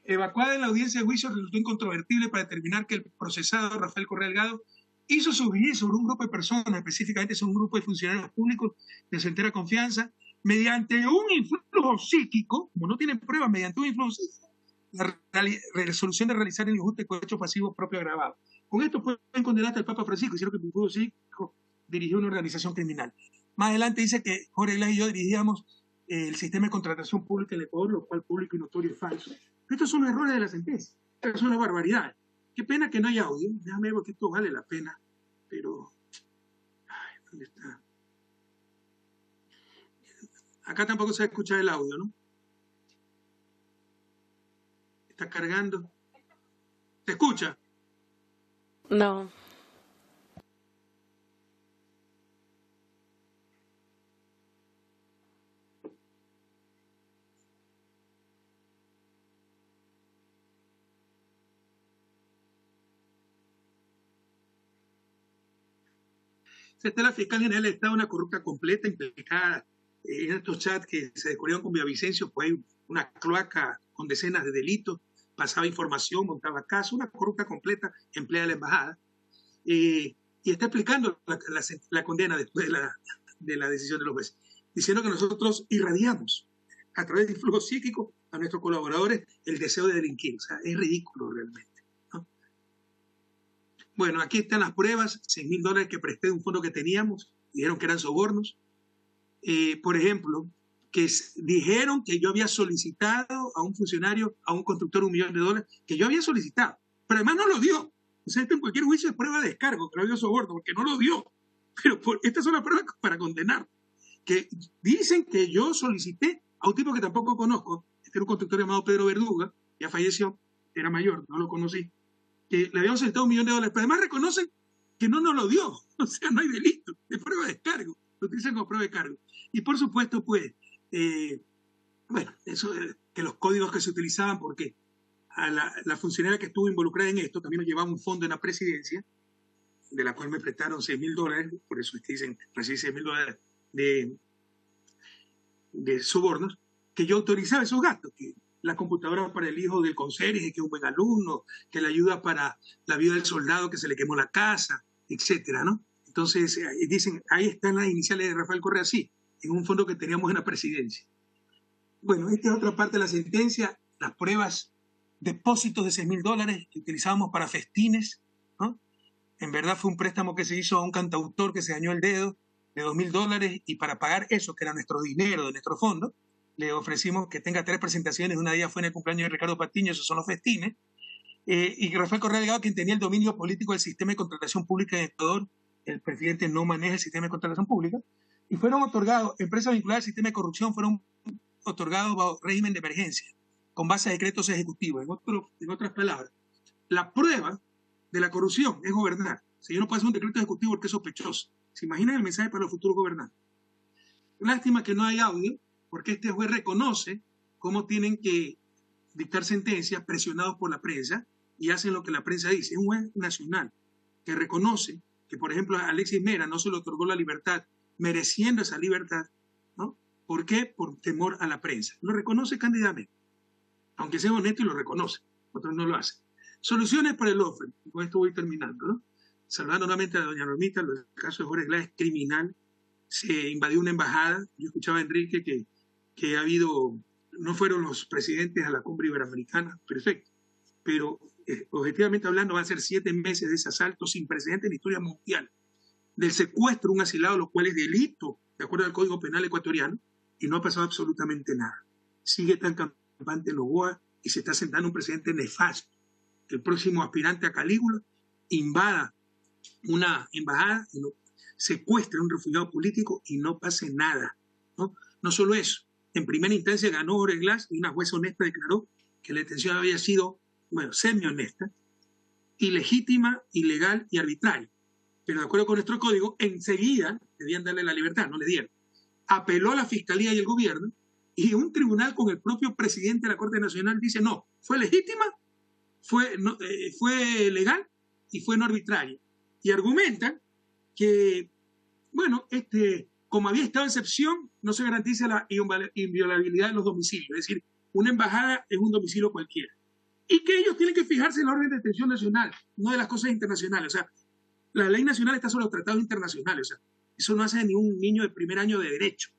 evacuada en la audiencia de juicio, resultó incontrovertible para determinar que el procesado Rafael Correa Delgado hizo su juicio sobre un grupo de personas, específicamente sobre un grupo de funcionarios públicos de su entera confianza, mediante un influjo psíquico, como no tienen pruebas, mediante un influjo psíquico, la resolución de realizar el injusto cohecho pasivo propio agravado. Con esto pueden condenar hasta el Papa Francisco, hicieron que el Papa Francisco dirigió una organización criminal. Más adelante dice que Jorge Glass y yo dirigíamos el sistema de contratación pública en Ecuador, lo cual público y notorio es falso. Pero estos son los errores de la sentencia, estas son las barbaridades. Qué pena que no haya audio, déjame ver porque esto vale la pena, pero... Ay, ¿dónde está? Acá tampoco se va a escuchar el audio, ¿no? Está cargando. ¿Se escucha? No. Está la fiscal general del Estado, una corrupta completa, implicada en estos chats que se descubrieron con Villavicencio, pues hay una cloaca con decenas de delitos, pasaba información, montaba casos, una corrupta completa, empleada de la embajada, y está explicando la condena después de la decisión de los jueces, diciendo que nosotros irradiamos a través de influjo psíquico a nuestros colaboradores el deseo de delinquir. O sea, es ridículo realmente. Bueno, aquí están las pruebas, $6.000 que presté de un fondo que teníamos, dijeron que eran sobornos. Por ejemplo, que dijeron que yo había solicitado a un funcionario, a un constructor $1 millón, que yo había solicitado, pero además no lo dio. O sea, esto en cualquier juicio es prueba de descargo, que no había soborno, porque no lo dio. Pero estas son las pruebas para condenar. Que dicen que yo solicité a un tipo que tampoco conozco, este era un constructor llamado Pedro Verduga, ya falleció, era mayor, no lo conocí, que le habíamos solicitado $1 millón, pero además reconocen que no nos lo dio. O sea, no hay delito, es prueba de descargo, lo utilizan como prueba de cargo. Y por supuesto, pues, bueno, eso que los códigos que se utilizaban, porque a la funcionaria que estuvo involucrada en esto también nos llevaba un fondo en la presidencia, de la cual me prestaron $6.000, por eso dicen, recibí $6.000 de sobornos, que yo autorizaba esos gastos, que la computadora para el hijo del conserje, que es un buen alumno, que la ayuda para la vida del soldado que se le quemó la casa, etcétera, ¿no? Entonces, dicen, ahí están las iniciales de Rafael Correa, sí, en un fondo que teníamos en la presidencia. Bueno, esta es otra parte de la sentencia, las pruebas, depósitos de $6.000 que utilizábamos para festines, ¿no? En verdad fue un préstamo que se hizo a un cantautor que se dañó el dedo de $2.000 y para pagar eso, que era nuestro dinero de nuestro fondo, le ofrecimos que tenga 3 presentaciones, una de ellas fue en el cumpleaños de Ricardo Patiño, esos son los festines, y Rafael Correa Delgado, quien tenía el dominio político del sistema de contratación pública en Ecuador, el presidente no maneja el sistema de contratación pública, y fueron otorgados, empresas vinculadas al sistema de corrupción fueron otorgados bajo régimen de emergencia, con base a decretos ejecutivos. En otras palabras, la prueba de la corrupción es gobernar. Si yo no puedo hacer un decreto ejecutivo porque es sospechoso. ¿Se imaginan el mensaje para los futuros gobernantes? Lástima que no hay audio, porque este juez reconoce cómo tienen que dictar sentencias presionados por la prensa y hacen lo que la prensa dice. Es un juez nacional que reconoce que, por ejemplo, a Alexis Mera no se le otorgó la libertad, mereciendo esa libertad, ¿no? ¿Por qué? Por temor a la prensa. Lo reconoce cándidamente, aunque sea honesto y lo reconoce, otros no lo hacen. Soluciones para el OFRE, con esto voy terminando, ¿no? Saludando nuevamente a doña Normita, el caso de Jorge Glass es criminal, se invadió una embajada, yo escuchaba a Enrique que ha habido, no fueron los presidentes a la cumbre iberoamericana, perfecto, pero objetivamente hablando van a ser 7 meses de ese asalto sin precedentes en la historia mundial, del secuestro de un asilado, lo cual es delito, de acuerdo al Código Penal ecuatoriano, y no ha pasado absolutamente nada. Sigue tan campante en Novoa y se está sentando un presidente nefasto. El próximo aspirante a Calígula invada una embajada, y secuestra a un refugiado político y no pase nada, ¿no? No solo eso, en primera instancia ganó Jorge Glass y una jueza honesta declaró que la detención había sido, bueno, semi-honesta, ilegítima, ilegal y arbitraria. Pero de acuerdo con nuestro código, enseguida debían darle la libertad, no le dieron. Apeló a la Fiscalía y el gobierno y un tribunal con el propio presidente de la Corte Nacional dice no, fue legítima, fue legal y fue no arbitraria. Y argumentan que, bueno, como había estado en excepción, no se garantiza la inviolabilidad de los domicilios. Es decir, una embajada es un domicilio cualquiera. Y que ellos tienen que fijarse en la orden de detención nacional, no de las cosas internacionales. O sea, la ley nacional está sobre los tratados internacionales. O sea, eso no hace ni un niño de primer año de derecho.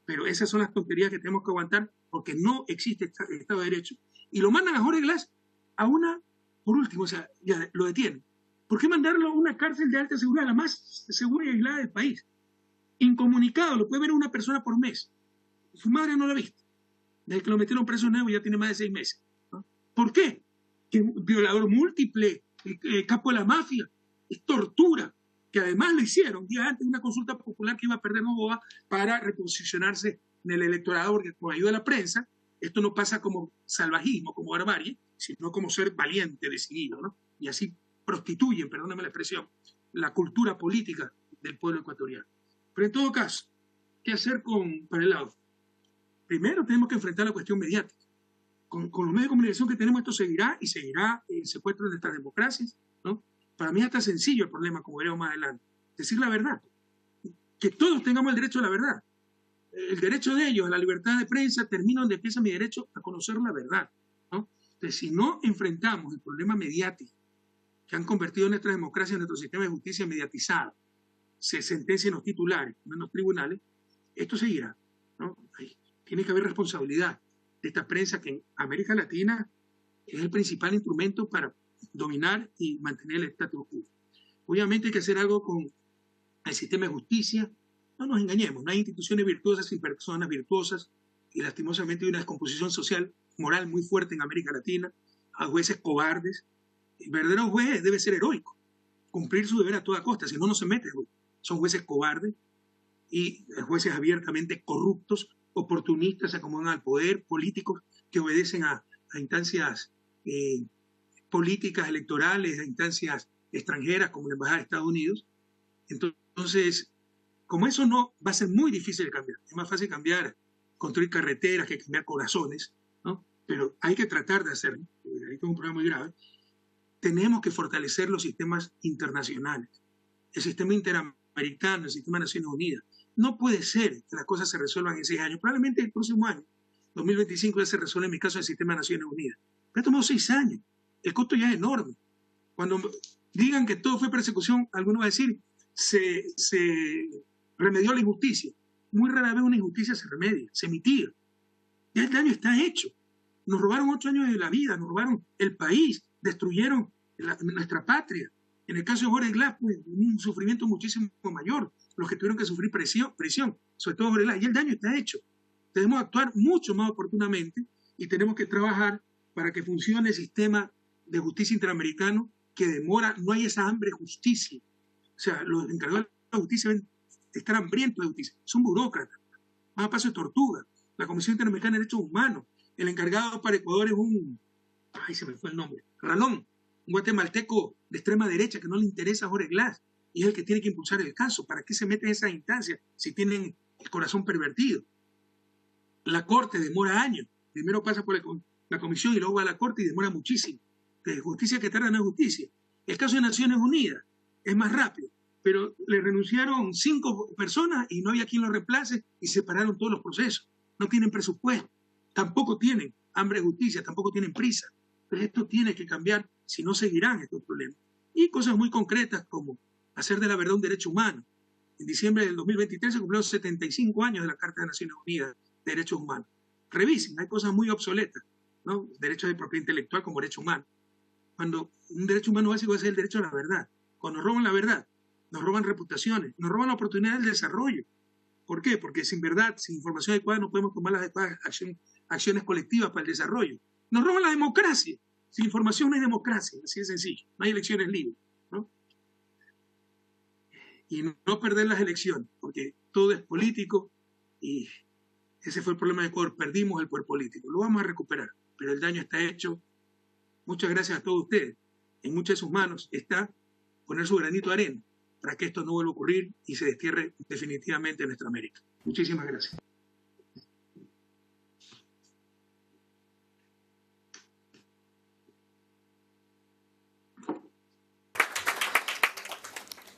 Pero esas son las tonterías que tenemos que aguantar porque no existe Estado de Derecho Y lo mandan a Jorge Glass a una, por último, o sea, ya lo detienen. ¿Por qué mandarlo a una cárcel de alta seguridad, la más segura y aislada del país? Incomunicado, lo puede ver una persona por mes. Su madre no lo ha visto. Desde que lo metieron preso nuevo ya tiene más de 6 meses. ¿No? ¿Por qué? Que es un violador múltiple, capo de la mafia, es tortura, que además lo hicieron días antes de una consulta popular que iba a perder Noboa para reposicionarse en el electorado, porque con ayuda de la prensa, esto no pasa como salvajismo, como barbarie, sino como ser valiente, decidido, ¿no? Y así prostituyen, perdóname la expresión, la cultura política del pueblo ecuatoriano. Pero en todo caso, ¿qué hacer para el lado? Primero tenemos que enfrentar la cuestión mediática. Con los medios de comunicación que tenemos esto seguirá y seguirá el secuestro de nuestras democracias, ¿no? Para mí es tan sencillo el problema, como veremos más adelante. Decir la verdad. Que todos tengamos el derecho a la verdad. El derecho de ellos a la libertad de prensa termina donde empieza mi derecho a conocer la verdad, ¿no? Entonces, si no enfrentamos el problema mediático que han convertido nuestra democracia en nuestro sistema de justicia mediatizado, se sentencia en los titulares, no en los tribunales, esto seguirá, ¿no? Tiene que haber responsabilidad de esta prensa que en América Latina es el principal instrumento para dominar y mantener el status quo. Obviamente hay que hacer algo con el sistema de justicia. No nos engañemos, no hay instituciones virtuosas sin personas virtuosas, y lastimosamente hay una descomposición social, moral muy fuerte en América Latina, a jueces cobardes. El verdadero juez debe ser heroico, cumplir su deber a toda costa, si no, no se mete. Son jueces cobardes y jueces abiertamente corruptos, oportunistas, se acomodan al poder, políticos que obedecen a instancias políticas electorales, a instancias extranjeras como la Embajada de Estados Unidos. Entonces, como eso no va a ser muy difícil de cambiar, es más fácil cambiar, construir carreteras que cambiar corazones, ¿no? Pero hay que tratar de hacerlo, porque ahí tengo un problema muy grave. Tenemos que fortalecer los sistemas internacionales, el sistema interamericano, el sistema de Naciones Unidas. No puede ser que las cosas se resuelvan en 6 años. Probablemente el próximo año, 2025, ya se resuelve en mi caso el sistema de Naciones Unidas. Pero ha tomado 6 años. El costo ya es enorme. Cuando digan que todo fue persecución, alguno va a decir, se remedió la injusticia. Muy rara vez una injusticia se remedia, se mitiga. Ya el daño está hecho. Nos robaron 8 años de la vida, nos robaron el país, destruyeron nuestra patria. En el caso de Jorge Glass, pues, un sufrimiento muchísimo mayor. Los que tuvieron que sufrir presión, sobre todo Jorge Glass. Y el daño está hecho. Debemos actuar mucho más oportunamente y tenemos que trabajar para que funcione el sistema de justicia interamericano que demora. No hay esa hambre de justicia. O sea, los encargados de la justicia están hambrientos de justicia. Son burócratas. Van a paso de tortuga. La Comisión Interamericana de Derechos Humanos. El encargado para Ecuador es se me fue el nombre. Ralón, un guatemalteco de extrema derecha que no le interesa a Jorge Glass. Y es el que tiene que impulsar el caso. ¿Para qué se meten en esas instancias si tienen el corazón pervertido? La Corte demora años. Primero pasa por la Comisión y luego va a la Corte y demora muchísimo. De justicia que tarda no es justicia. El caso de Naciones Unidas es más rápido, pero le renunciaron 5 personas y no había quien lo reemplace y separaron todos los procesos. No tienen presupuesto, tampoco tienen hambre de justicia, tampoco tienen prisa. Pero esto tiene que cambiar, si no seguirán estos problemas. Y cosas muy concretas como hacer de la verdad un derecho humano. En diciembre del 2023 se cumplieron 75 años de la Carta de Naciones Unidas de Derechos Humanos. Revisen, hay cosas muy obsoletas, ¿no? Derechos de propiedad intelectual como derecho humano. Cuando un derecho humano básico es el derecho a la verdad. Cuando nos roban la verdad, nos roban reputaciones, nos roban la oportunidad del desarrollo. ¿Por qué? Porque sin verdad, sin información adecuada, no podemos tomar las adecuadas acciones colectivas para el desarrollo. Nos roban la democracia. Sin información no hay democracia, así de sencillo. No hay elecciones libres, ¿no? Y no perder las elecciones, porque todo es político y ese fue el problema de Ecuador. Perdimos el poder político. Lo vamos a recuperar, pero el daño está hecho. Muchas gracias a todos ustedes. En muchas de sus manos está poner su granito de arena para que esto no vuelva a ocurrir y se destierre definitivamente en nuestra América. Muchísimas gracias.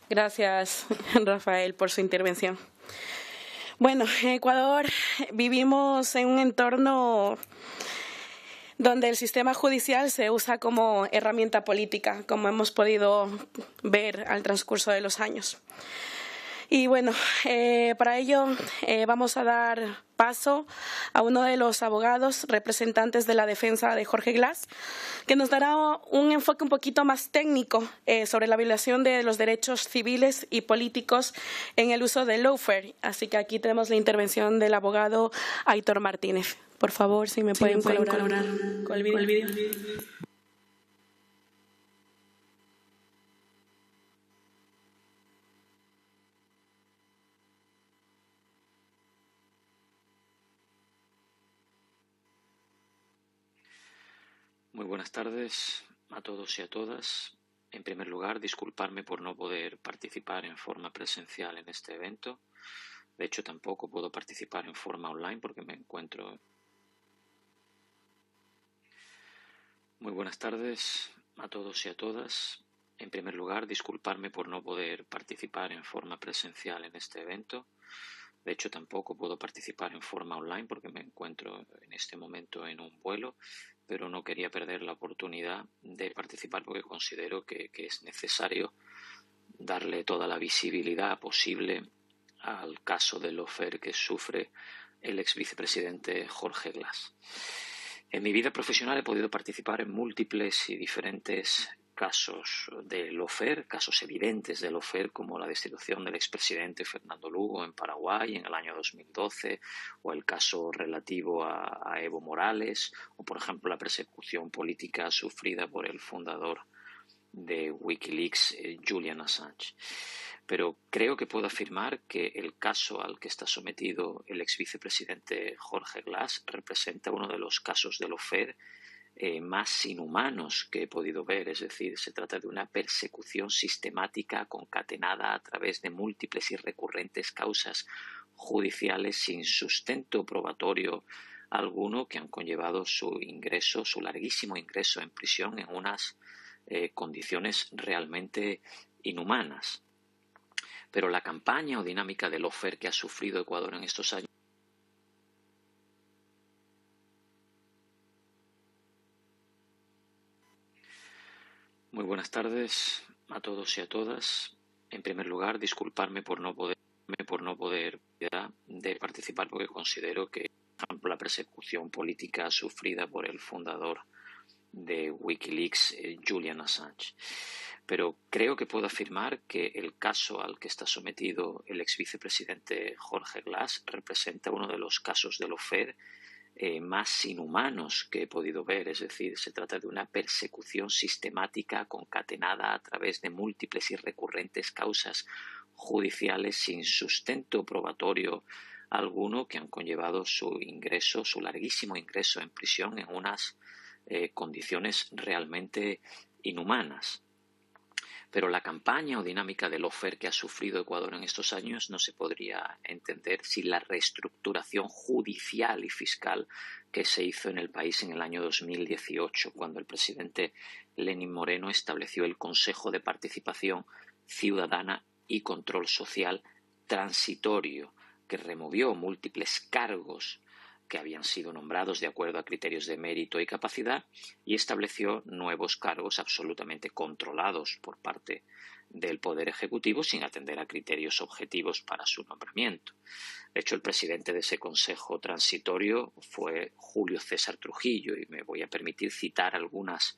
Gracias, Rafael, por su intervención. Bueno, en Ecuador vivimos en un entorno donde el sistema judicial se usa como herramienta política, como hemos podido ver al transcurso de los años. Y bueno, para ello vamos a dar paso a uno de los abogados representantes de la defensa de Jorge Glas, que nos dará un enfoque un poquito más técnico sobre la violación de los derechos civiles y políticos en el uso del lawfare. Así que aquí tenemos la intervención del abogado Aitor Martínez. Por favor, si me pueden colaborar con el vídeo. Muy buenas tardes a todos y a todas. En primer lugar, disculparme por no poder participar en forma presencial en este evento. De hecho, tampoco puedo participar en forma online porque me encuentro... Muy buenas tardes a todos y a todas. En primer lugar, disculparme por no poder participar en forma presencial en este evento. De hecho, tampoco puedo participar en forma online porque me encuentro en este momento en un vuelo, pero no quería perder la oportunidad de participar porque considero que es necesario darle toda la visibilidad posible al caso del lawfare que sufre el ex vicepresidente Jorge Glas. En mi vida profesional he podido participar en múltiples y diferentes casos de lawfare, casos evidentes de lawfare, como la destitución del expresidente Fernando Lugo en Paraguay en el año 2012, o el caso relativo a Evo Morales, o por ejemplo la persecución política sufrida por el fundador de Wikileaks, Julian Assange. Pero creo que puedo afirmar que el caso al que está sometido el ex vicepresidente Jorge Glas representa uno de los casos de lawfare más inhumanos que he podido ver. Es decir, se trata de una persecución sistemática concatenada a través de múltiples y recurrentes causas judiciales sin sustento probatorio alguno, que han conllevado su ingreso, su larguísimo ingreso en prisión en unas condiciones realmente inhumanas. Pero la campaña o dinámica de lawfare que ha sufrido Ecuador en estos años Muy buenas tardes a todos y a todas. En primer lugar, disculparme por no poder de participar porque considero que, por ejemplo, la persecución política sufrida por el fundador de Wikileaks, Julian Assange. Pero creo que puedo afirmar que el caso al que está sometido el ex vicepresidente Jorge Glas representa uno de los casos de lawfare más inhumanos que he podido ver. Es decir, se trata de una persecución sistemática concatenada a través de múltiples y recurrentes causas judiciales sin sustento probatorio alguno, que han conllevado su ingreso, su larguísimo ingreso en prisión en unas condiciones realmente inhumanas. Pero la campaña o dinámica de lawfare que ha sufrido Ecuador en estos años no se podría entender sin la reestructuración judicial y fiscal que se hizo en el país en el año 2018, cuando el presidente Lenín Moreno estableció el Consejo de Participación Ciudadana y Control Social transitorio, que removió múltiples cargos que habían sido nombrados de acuerdo a criterios de mérito y capacidad, y estableció nuevos cargos absolutamente controlados por parte del Poder Ejecutivo sin atender a criterios objetivos para su nombramiento. De hecho, el presidente de ese consejo transitorio fue Julio César Trujillo, y me voy a permitir citar algunas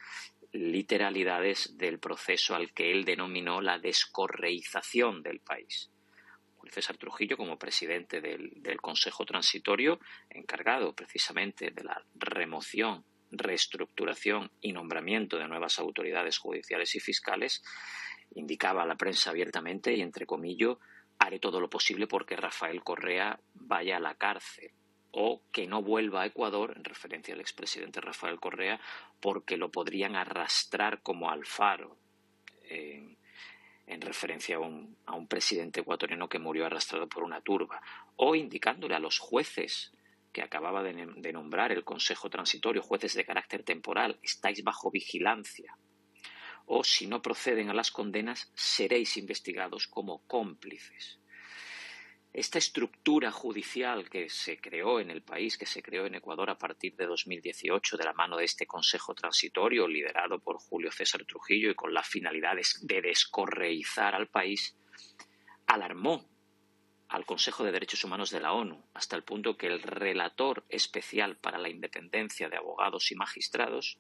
literalidades del proceso al que él denominó la descorreización del país. César Trujillo, como presidente del Consejo Transitorio, encargado precisamente de la remoción, reestructuración y nombramiento de nuevas autoridades judiciales y fiscales, indicaba a la prensa abiertamente y entre comillas: haré todo lo posible porque Rafael Correa vaya a la cárcel, o que no vuelva a Ecuador, en referencia al expresidente Rafael Correa, porque lo podrían arrastrar como Alfaro, en referencia a un presidente ecuatoriano que murió arrastrado por una turba, o indicándole a los jueces que acababa de nombrar el Consejo Transitorio, jueces de carácter temporal: estáis bajo vigilancia, o si no proceden a las condenas seréis investigados como cómplices. Esta estructura judicial que se creó en el país, que se creó en Ecuador a partir de 2018 de la mano de este Consejo Transitorio liderado por Julio César Trujillo y con la finalidad de descorreizar al país, alarmó al Consejo de Derechos Humanos de la ONU, hasta el punto que el relator especial para la independencia de abogados y magistrados,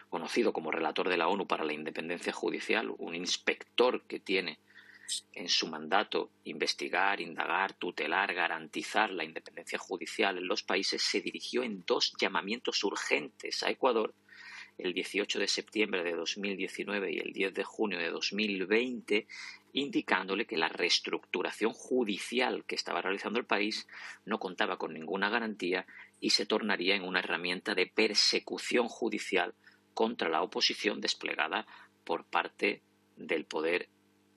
conocido como relator de la ONU para la independencia judicial, un inspector que tiene en su mandato investigar, indagar, tutelar, garantizar la independencia judicial en los países, se dirigió en 2 llamamientos urgentes a Ecuador el 18 de septiembre de 2019 y el 10 de junio de 2020, indicándole que la reestructuración judicial que estaba realizando el país no contaba con ninguna garantía y se tornaría en una herramienta de persecución judicial contra la oposición desplegada por parte del Poder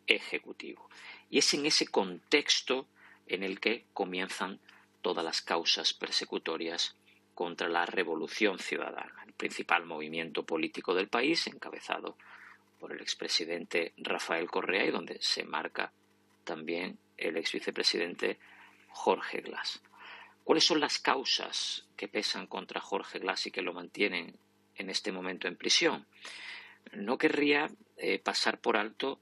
Ejecutivo. Y es en ese contexto en el que comienzan todas las causas persecutorias contra la Revolución Ciudadana, el principal movimiento político del país, encabezado por el expresidente Rafael Correa y donde se marca también el exvicepresidente Jorge Glas. ¿Cuáles son las causas que pesan contra Jorge Glas y que lo mantienen en este momento en prisión? No querría pasar por alto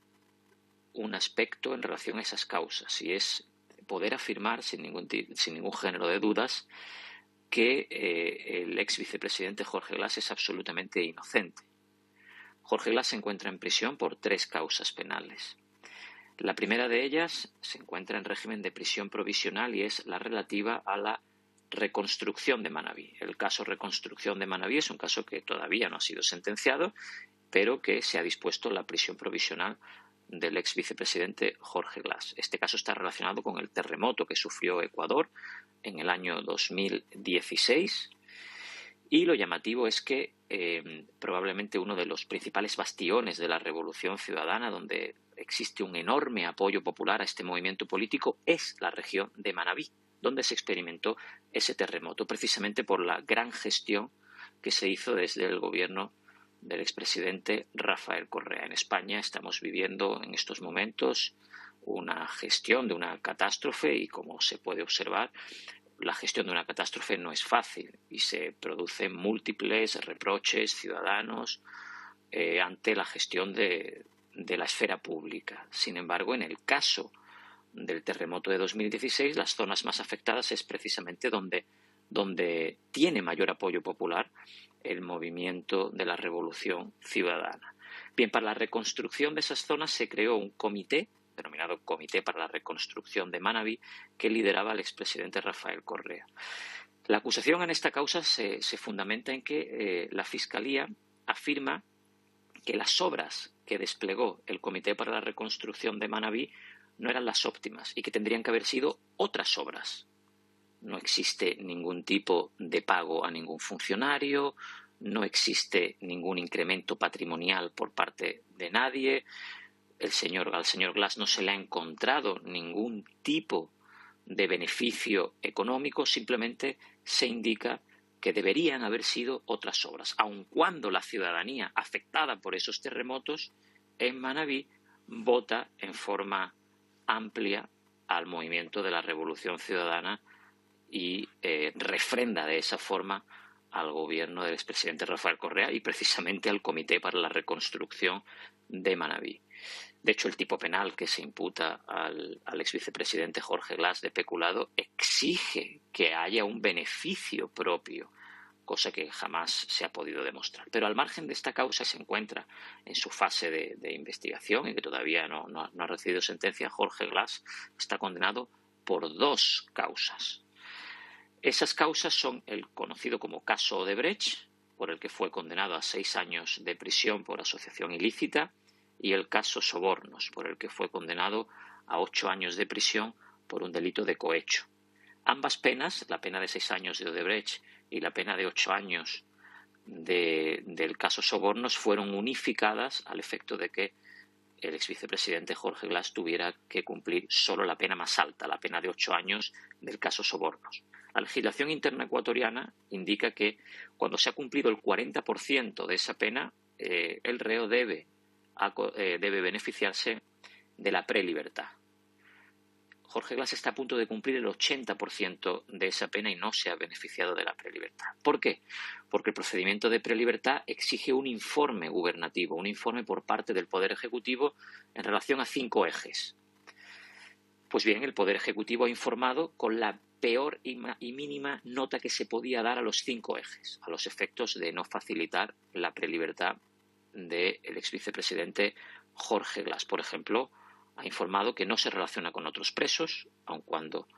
un aspecto en relación a esas causas, y es poder afirmar sin ningún género de dudas que el ex vicepresidente Jorge Glas es absolutamente inocente. Jorge Glas se encuentra en prisión por 3 causas penales. La primera de ellas se encuentra en régimen de prisión provisional y es la relativa a la reconstrucción de Manabí. El caso reconstrucción de Manabí es un caso que todavía no ha sido sentenciado, pero que se ha dispuesto la prisión provisional del ex vicepresidente Jorge Glas. Este caso está relacionado con el terremoto que sufrió Ecuador en el año 2016 y lo llamativo es que probablemente uno de los principales bastiones de la Revolución Ciudadana, donde existe un enorme apoyo popular a este movimiento político, es la región de Manabí, donde se experimentó ese terremoto, precisamente por la gran gestión que se hizo desde el gobierno del expresidente Rafael Correa. En España estamos viviendo en estos momentos una gestión de una catástrofe y, como se puede observar, la gestión de una catástrofe no es fácil y se producen múltiples reproches ciudadanos ante la gestión de la esfera pública. Sin embargo, en el caso del terremoto de 2016, las zonas más afectadas es precisamente donde tiene mayor apoyo popular el movimiento de la Revolución Ciudadana. Bien, para la reconstrucción de esas zonas se creó un comité, denominado Comité para la Reconstrucción de Manabí, que lideraba el expresidente Rafael Correa. La acusación en esta causa se fundamenta en que la Fiscalía afirma que las obras que desplegó el Comité para la Reconstrucción de Manabí no eran las óptimas y que tendrían que haber sido otras obras. No existe ningún tipo de pago a ningún funcionario, no existe ningún incremento patrimonial por parte de nadie. Al señor Glas no se le ha encontrado ningún tipo de beneficio económico, simplemente se indica que deberían haber sido otras obras, aun cuando la ciudadanía afectada por esos terremotos en Manabí vota en forma amplia al movimiento de la Revolución Ciudadana y refrenda de esa forma al gobierno del expresidente Rafael Correa y precisamente al Comité para la Reconstrucción de Manabí. De hecho, el tipo penal que se imputa al exvicepresidente Jorge Glas de peculado exige que haya un beneficio propio, cosa que jamás se ha podido demostrar. Pero al margen de esta causa se encuentra en su fase de investigación y que todavía no ha recibido sentencia. Jorge Glas está condenado por 2 causas. Esas causas son el conocido como caso Odebrecht, por el que fue condenado a 6 años de prisión por asociación ilícita, y el caso Sobornos, por el que fue condenado a 8 años de prisión por un delito de cohecho. Ambas penas, la pena de 6 años de Odebrecht y la pena de 8 años del caso Sobornos, fueron unificadas al efecto de que el exvicepresidente Jorge Glas tuviera que cumplir solo la pena más alta, la pena de 8 años del caso Sobornos. La legislación interna ecuatoriana indica que cuando se ha cumplido el 40% de esa pena, el reo debe beneficiarse de la prelibertad. Jorge Glas está a punto de cumplir el 80% de esa pena y no se ha beneficiado de la prelibertad. ¿Por qué? Porque el procedimiento de prelibertad exige un informe gubernativo, un informe por parte del Poder Ejecutivo en relación a 5 ejes. Pues bien, el Poder Ejecutivo ha informado con la peor y mínima nota que se podía dar a los 5 ejes, a los efectos de no facilitar la prelibertad del exvicepresidente Jorge Glas. Por ejemplo, ha informado que no se relaciona con otros presos, aun cuando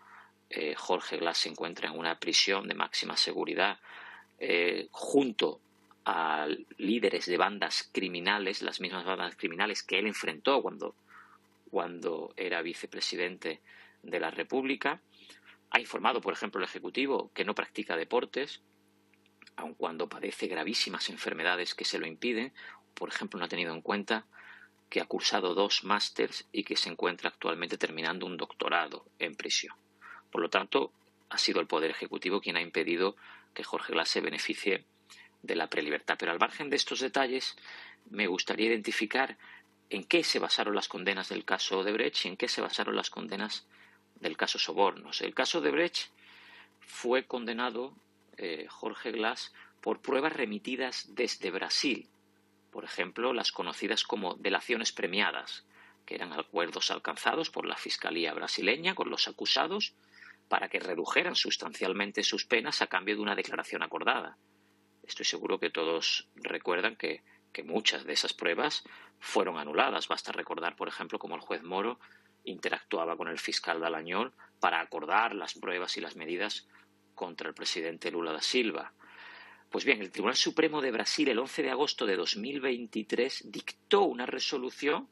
Jorge Glas se encuentra en una prisión de máxima seguridad junto a líderes de bandas criminales, las mismas bandas criminales que él enfrentó cuando era vicepresidente de la República. Ha informado, por ejemplo, el Ejecutivo que no practica deportes, aun cuando padece gravísimas enfermedades que se lo impiden. Por ejemplo, no ha tenido en cuenta que ha cursado 2 másters y que se encuentra actualmente terminando un doctorado en prisión. Por lo tanto, ha sido el Poder Ejecutivo quien ha impedido que Jorge Glas se beneficie de la prelibertad. Pero al margen de estos detalles, me gustaría identificar en qué se basaron las condenas del caso Odebrecht y en qué se basaron las condenas del caso Sobornos. El caso Odebrecht fue condenado Jorge Glas por pruebas remitidas desde Brasil. Por ejemplo, las conocidas como delaciones premiadas, que eran acuerdos alcanzados por la Fiscalía brasileña con los acusados para que redujeran sustancialmente sus penas a cambio de una declaración acordada. Estoy seguro que todos recuerdan que muchas de esas pruebas fueron anuladas. Basta recordar, por ejemplo, cómo el juez Moro interactuaba con el fiscal Dallagnol para acordar las pruebas y las medidas contra el presidente Lula da Silva. Pues bien, el Tribunal Supremo de Brasil, el 11 de agosto de 2023, dictó una resolución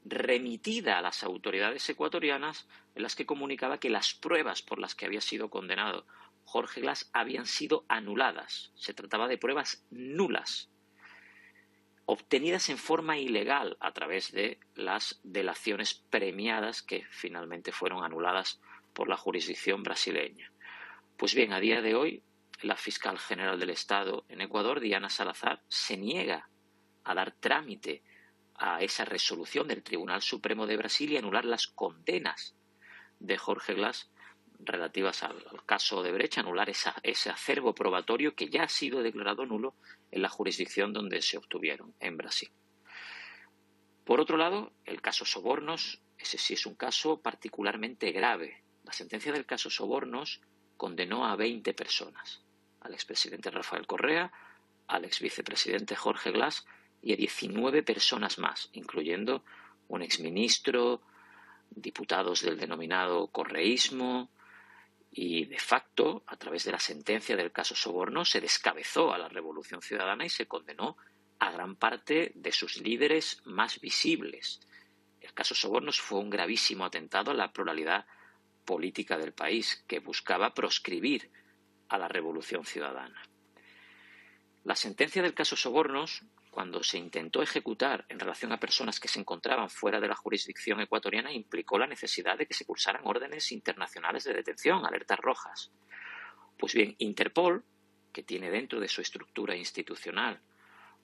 remitida a las autoridades ecuatorianas en las que comunicaba que las pruebas por las que había sido condenado Jorge Glas habían sido anuladas. Se trataba de pruebas nulas, obtenidas en forma ilegal a través de las delaciones premiadas que finalmente fueron anuladas por la jurisdicción brasileña. Pues bien, a día de hoy, la fiscal general del Estado en Ecuador, Diana Salazar, se niega a dar trámite a esa resolución del Tribunal Supremo de Brasil y anular las condenas de Jorge Glas relativas al caso Odebrecht, anular ese acervo probatorio que ya ha sido declarado nulo en la jurisdicción donde se obtuvieron, en Brasil. Por otro lado, el caso Sobornos, ese sí es un caso particularmente grave. La sentencia del caso Sobornos condenó a 20 personas, al expresidente Rafael Correa, al exvicepresidente Jorge Glas y a 19 personas más, incluyendo un exministro, diputados del denominado correísmo, y de facto, a través de la sentencia del caso Sobornos, se descabezó a la Revolución Ciudadana y se condenó a gran parte de sus líderes más visibles. El caso Sobornos fue un gravísimo atentado a la pluralidad política del país, que buscaba proscribir a la Revolución Ciudadana. La sentencia del caso Sobornos, cuando se intentó ejecutar en relación a personas que se encontraban fuera de la jurisdicción ecuatoriana, implicó la necesidad de que se cursaran órdenes internacionales de detención, alertas rojas. Pues bien, Interpol, que tiene dentro de su estructura institucional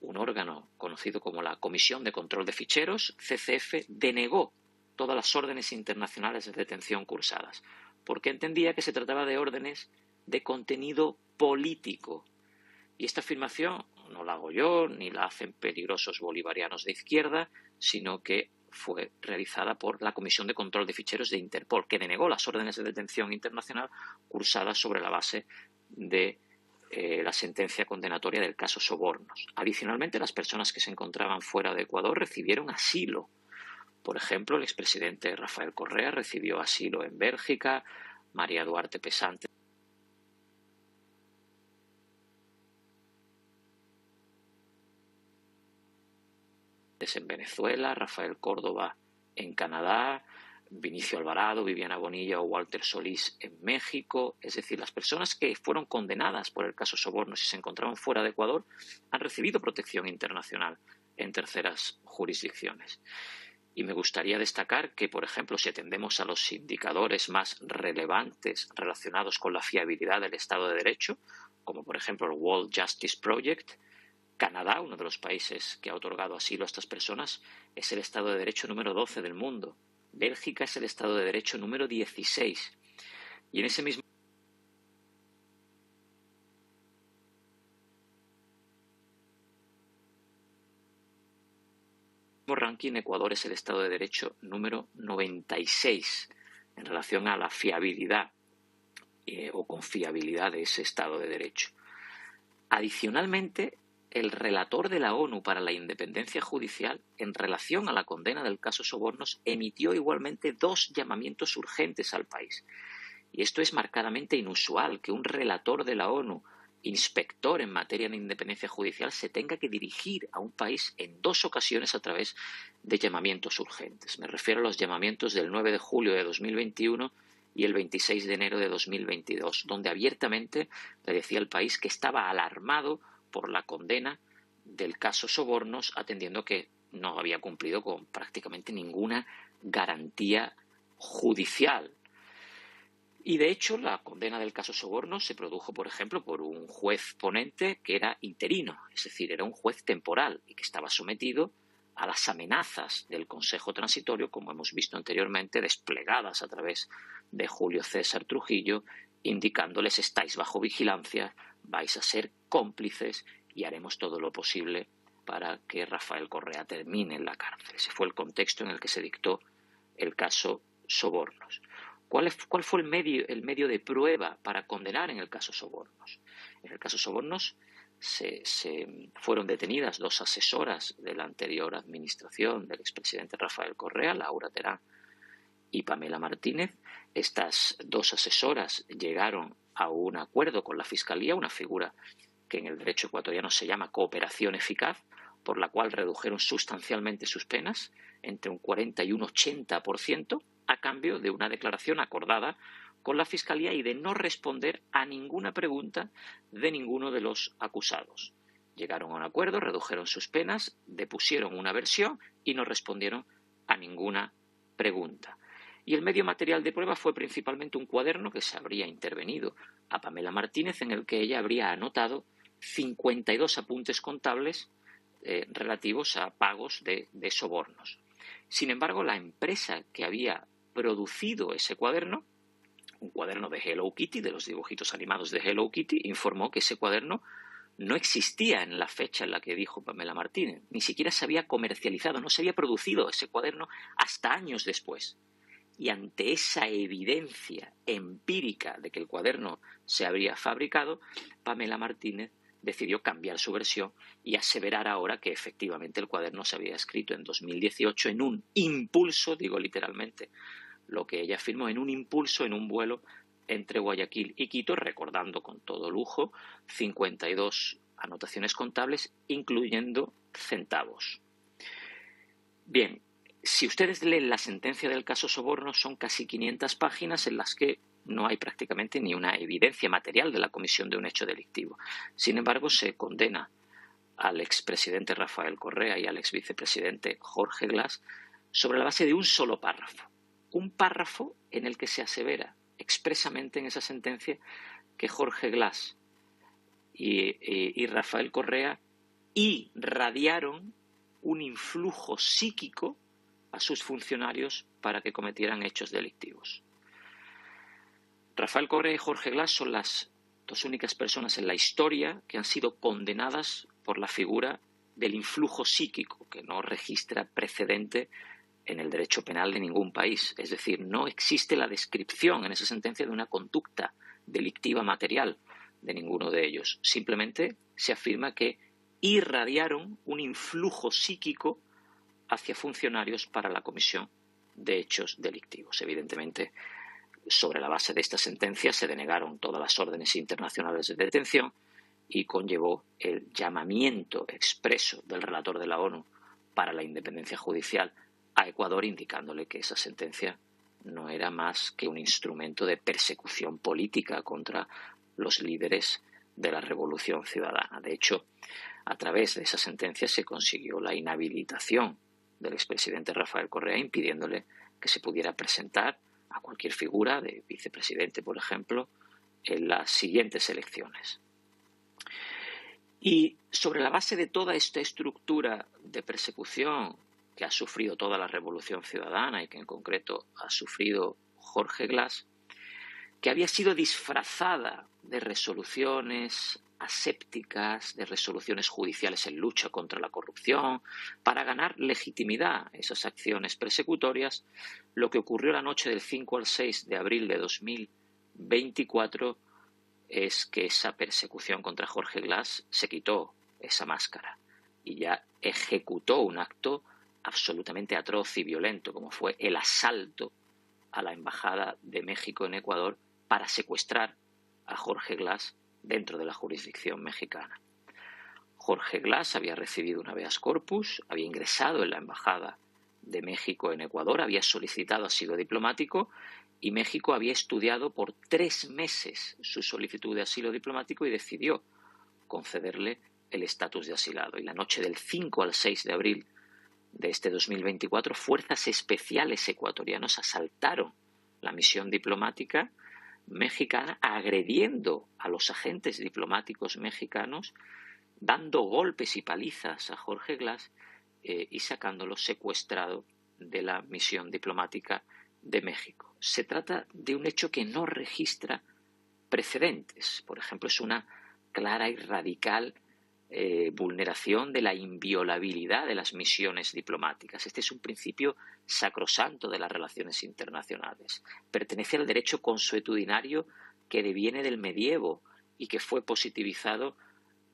un órgano conocido como la Comisión de Control de Ficheros, CCF, denegó todas las órdenes internacionales de detención cursadas, porque entendía que se trataba de órdenes de contenido político. Y esta afirmación no la hago yo, ni la hacen peligrosos bolivarianos de izquierda, sino que fue realizada por la Comisión de Control de Ficheros de Interpol, que denegó las órdenes de detención internacional cursadas sobre la base de la sentencia condenatoria del caso Sobornos. Adicionalmente, las personas que se encontraban fuera de Ecuador recibieron asilo. Por ejemplo, el expresidente Rafael Correa recibió asilo en Bélgica, María Duarte Pesante en Venezuela, Rafael Córdoba en Canadá, Vinicio Alvarado, Viviana Bonilla o Walter Solís en México. Es decir, las personas que fueron condenadas por el caso Sobornos y se encontraban fuera de Ecuador han recibido protección internacional en terceras jurisdicciones. Y me gustaría destacar que, por ejemplo, si atendemos a los indicadores más relevantes relacionados con la fiabilidad del Estado de Derecho, como por ejemplo el World Justice Project, Canadá, uno de los países que ha otorgado asilo a estas personas, es el Estado de Derecho número 12 del mundo. Bélgica es el Estado de Derecho número 16. Y en ese mismo ranking, Ecuador es el Estado de Derecho número 96 en relación a la fiabilidad o confiabilidad de ese Estado de Derecho. Adicionalmente, el relator de la ONU para la independencia judicial, en relación a la condena del caso Sobornos, emitió igualmente 2 llamamientos urgentes al país. Y esto es marcadamente inusual, que un relator de la ONU, inspector en materia de independencia judicial, se tenga que dirigir a un país en 2 ocasiones a través de llamamientos urgentes. Me refiero a los llamamientos del 9 de julio de 2021 y el 26 de enero de 2022, donde abiertamente le decía al país que estaba alarmado por la condena del caso Sobornos, atendiendo que no había cumplido con prácticamente ninguna garantía judicial. Y de hecho, la condena del caso Sobornos se produjo, por ejemplo, por un juez ponente que era interino, es decir, era un juez temporal y que estaba sometido a las amenazas del Consejo Transitorio, como hemos visto anteriormente, desplegadas a través de Julio César Trujillo, indicándoles: estáis bajo vigilancia, vais a ser cómplices y haremos todo lo posible para que Rafael Correa termine en la cárcel. Ese fue el contexto en el que se dictó el caso Sobornos. ¿Cuál fue el medio de prueba para condenar en el caso Sobornos? En el caso Sobornos se fueron detenidas 2 asesoras de la anterior administración del expresidente Rafael Correa, Laura Terán y Pamela Martínez. Estas 2 asesoras llegaron a un acuerdo con la Fiscalía, una figura que en el derecho ecuatoriano se llama cooperación eficaz, por la cual redujeron sustancialmente sus penas entre un 40 y un 80%, a cambio de una declaración acordada con la Fiscalía y de no responder a ninguna pregunta de ninguno de los acusados. Llegaron a un acuerdo, redujeron sus penas, depusieron una versión y no respondieron a ninguna pregunta. Y el medio material de prueba fue principalmente un cuaderno que se habría intervenido a Pamela Martínez, en el que ella habría anotado 52 apuntes contables relativos a pagos de sobornos. Sin embargo, la empresa que había producido ese cuaderno, un cuaderno de Hello Kitty, de los dibujitos animados de Hello Kitty, informó que ese cuaderno no existía en la fecha en la que dijo Pamela Martínez. Ni siquiera se había comercializado, no se había producido ese cuaderno hasta años después. Y ante esa evidencia empírica de que el cuaderno se habría fabricado, Pamela Martínez decidió cambiar su versión y aseverar ahora que efectivamente el cuaderno se había escrito en 2018 en un impulso, digo literalmente, lo que ella afirmó, en un impulso en un vuelo entre Guayaquil y Quito, recordando con todo lujo 52 anotaciones contables, incluyendo centavos. Bien, si ustedes leen la sentencia del caso Sobornos, son casi 500 páginas en las que no hay prácticamente ni una evidencia material de la comisión de un hecho delictivo. Sin embargo, se condena al expresidente Rafael Correa y al exvicepresidente Jorge Glas sobre la base de un solo párrafo. Un párrafo en el que se asevera expresamente en esa sentencia que Jorge Glas y Rafael Correa irradiaron un influjo psíquico a sus funcionarios para que cometieran hechos delictivos. Rafael Correa y Jorge Glas son las 2 únicas personas en la historia que han sido condenadas por la figura del influjo psíquico, que no registra precedente en el derecho penal de ningún país. Es decir, no existe la descripción en esa sentencia de una conducta delictiva material de ninguno de ellos. Simplemente se afirma que irradiaron un influjo psíquico hacia funcionarios para la comisión de hechos delictivos. Evidentemente, sobre la base de esta sentencia se denegaron todas las órdenes internacionales de detención y conllevó el llamamiento expreso del relator de la ONU para la independencia judicial a Ecuador, indicándole que esa sentencia no era más que un instrumento de persecución política contra los líderes de la Revolución Ciudadana. De hecho, a través de esa sentencia se consiguió la inhabilitación del expresidente Rafael Correa, impidiéndole que se pudiera presentar a cualquier figura de vicepresidente, por ejemplo, en las siguientes elecciones. Y sobre la base de toda esta estructura de persecución que ha sufrido toda la Revolución Ciudadana y que en concreto ha sufrido Jorge Glas, que había sido disfrazada de resoluciones asépticas de resoluciones judiciales en lucha contra la corrupción, para ganar legitimidad a esas acciones persecutorias, lo que ocurrió la noche del 5 al 6 de abril de 2024 es que esa persecución contra Jorge Glas se quitó esa máscara y ya ejecutó un acto absolutamente atroz y violento, como fue el asalto a la Embajada de México en Ecuador para secuestrar a Jorge Glas dentro de la jurisdicción mexicana. Jorge Glas había recibido un habeas corpus, había ingresado en la Embajada de México en Ecuador, había solicitado asilo diplomático y México había estudiado por 3 meses su solicitud de asilo diplomático y decidió concederle el estatus de asilado. Y la noche del 5 al 6 de abril de este 2024, fuerzas especiales ecuatorianos asaltaron la misión diplomática mexicana, agrediendo a los agentes diplomáticos mexicanos, dando golpes y palizas a Jorge Glas y sacándolo secuestrado de la misión diplomática de México. Se trata de un hecho que no registra precedentes. Por ejemplo, es una clara y radical vulneración de la inviolabilidad de las misiones diplomáticas. Este es un principio sacrosanto de las relaciones internacionales. Pertenece al derecho consuetudinario que deviene del medievo y que fue positivizado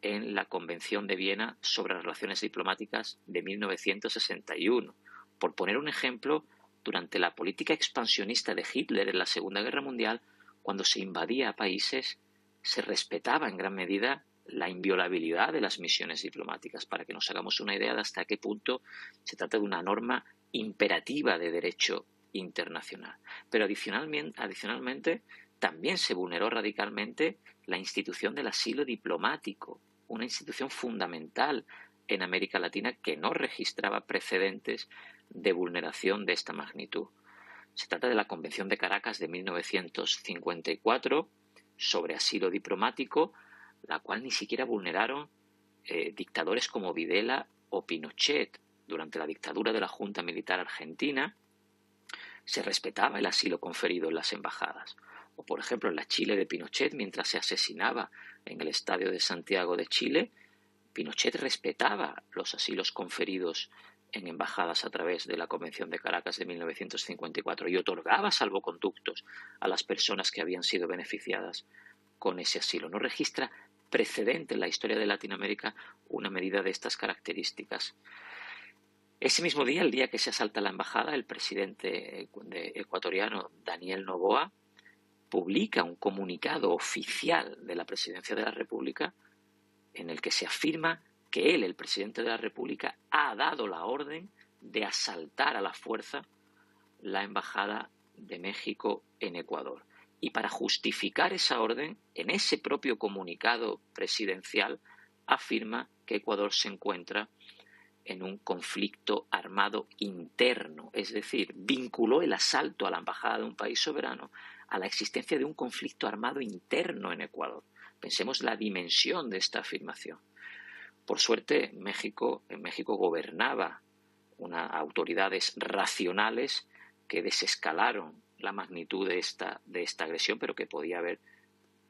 en la Convención de Viena sobre las relaciones diplomáticas de 1961. Por poner un ejemplo, durante la política expansionista de Hitler en la Segunda Guerra Mundial, cuando se invadía a países, se respetaba en gran medida la inviolabilidad de las misiones diplomáticas, para que nos hagamos una idea de hasta qué punto se trata de una norma imperativa de derecho internacional. Pero adicionalmente también se vulneró radicalmente la institución del asilo diplomático, una institución fundamental en América Latina que no registraba precedentes de vulneración de esta magnitud. Se trata de la Convención de Caracas de 1954 sobre asilo diplomático, la cual ni siquiera vulneraron dictadores como Videla o Pinochet. Durante la dictadura de la Junta Militar Argentina se respetaba el asilo conferido en las embajadas. O, por ejemplo, en la Chile de Pinochet, mientras se asesinaba en el Estadio de Santiago de Chile, Pinochet respetaba los asilos conferidos en embajadas a través de la Convención de Caracas de 1954 y otorgaba salvoconductos a las personas que habían sido beneficiadas con ese asilo. No registra precedente en la historia de Latinoamérica una medida de estas características. Ese mismo día, el día que se asalta la embajada, el presidente ecuatoriano Daniel Noboa publica un comunicado oficial de la Presidencia de la República en el que se afirma que él, el presidente de la República, ha dado la orden de asaltar a la fuerza la embajada de México en Ecuador. Y para justificar esa orden, en ese propio comunicado presidencial afirma que Ecuador se encuentra en un conflicto armado interno, es decir, vinculó el asalto a la embajada de un país soberano a la existencia de un conflicto armado interno en Ecuador. Pensemos la dimensión de esta afirmación. Por suerte, en México gobernaba autoridades racionales que desescalaron la magnitud de esta agresión, pero que podía haber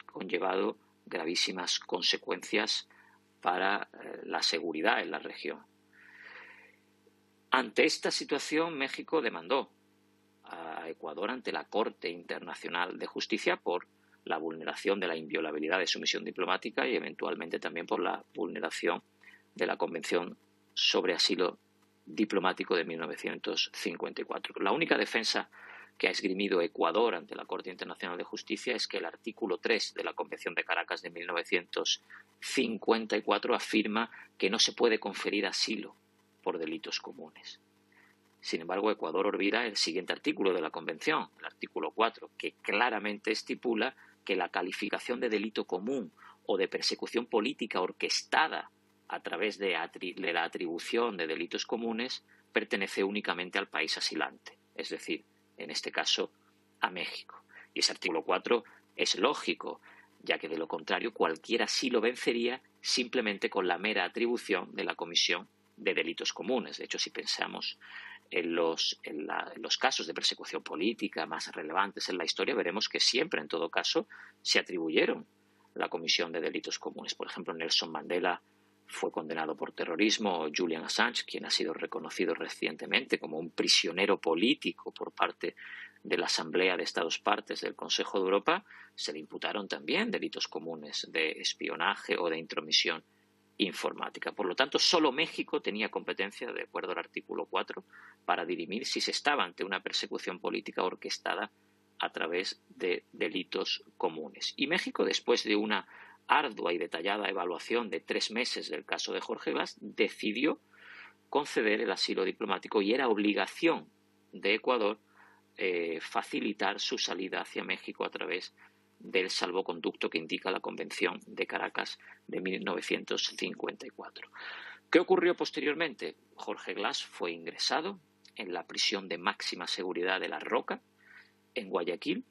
conllevado gravísimas consecuencias para la seguridad en la región. Ante esta situación, México demandó a Ecuador ante la Corte Internacional de Justicia por la vulneración de la inviolabilidad de su misión diplomática y eventualmente también por la vulneración de la Convención sobre Asilo Diplomático de 1954. La única defensa que ha esgrimido Ecuador ante la Corte Internacional de Justicia es que el artículo 3 de la Convención de Caracas de 1954 afirma que no se puede conferir asilo por delitos comunes. Sin embargo, Ecuador olvida el siguiente artículo de la Convención, el artículo 4, que claramente estipula que la calificación de delito común o de persecución política orquestada a través de la atribución de delitos comunes pertenece únicamente al país asilante, es decir, en este caso, a México. Y ese artículo 4 es lógico, ya que de lo contrario cualquier asilo vencería simplemente con la mera atribución de la comisión de delitos comunes. De hecho, si pensamos en los casos de persecución política más relevantes en la historia, veremos que siempre, en todo caso, se atribuyeron la comisión de delitos comunes. Por ejemplo, Nelson Mandela fue condenado por terrorismo, Julian Assange, quien ha sido reconocido recientemente como un prisionero político por parte de la Asamblea de Estados Partes del Consejo de Europa, se le imputaron también delitos comunes de espionaje o de intromisión informática. Por lo tanto, solo México tenía competencia, de acuerdo al artículo 4, para dirimir si se estaba ante una persecución política orquestada a través de delitos comunes. Y México, después de una ardua y detallada evaluación de 3 meses del caso de Jorge Glass, decidió conceder el asilo diplomático y era obligación de Ecuador facilitar su salida hacia México a través del salvoconducto que indica la Convención de Caracas de 1954. ¿Qué ocurrió posteriormente? Jorge Glass fue ingresado en la prisión de máxima seguridad de La Roca, en Guayaquil,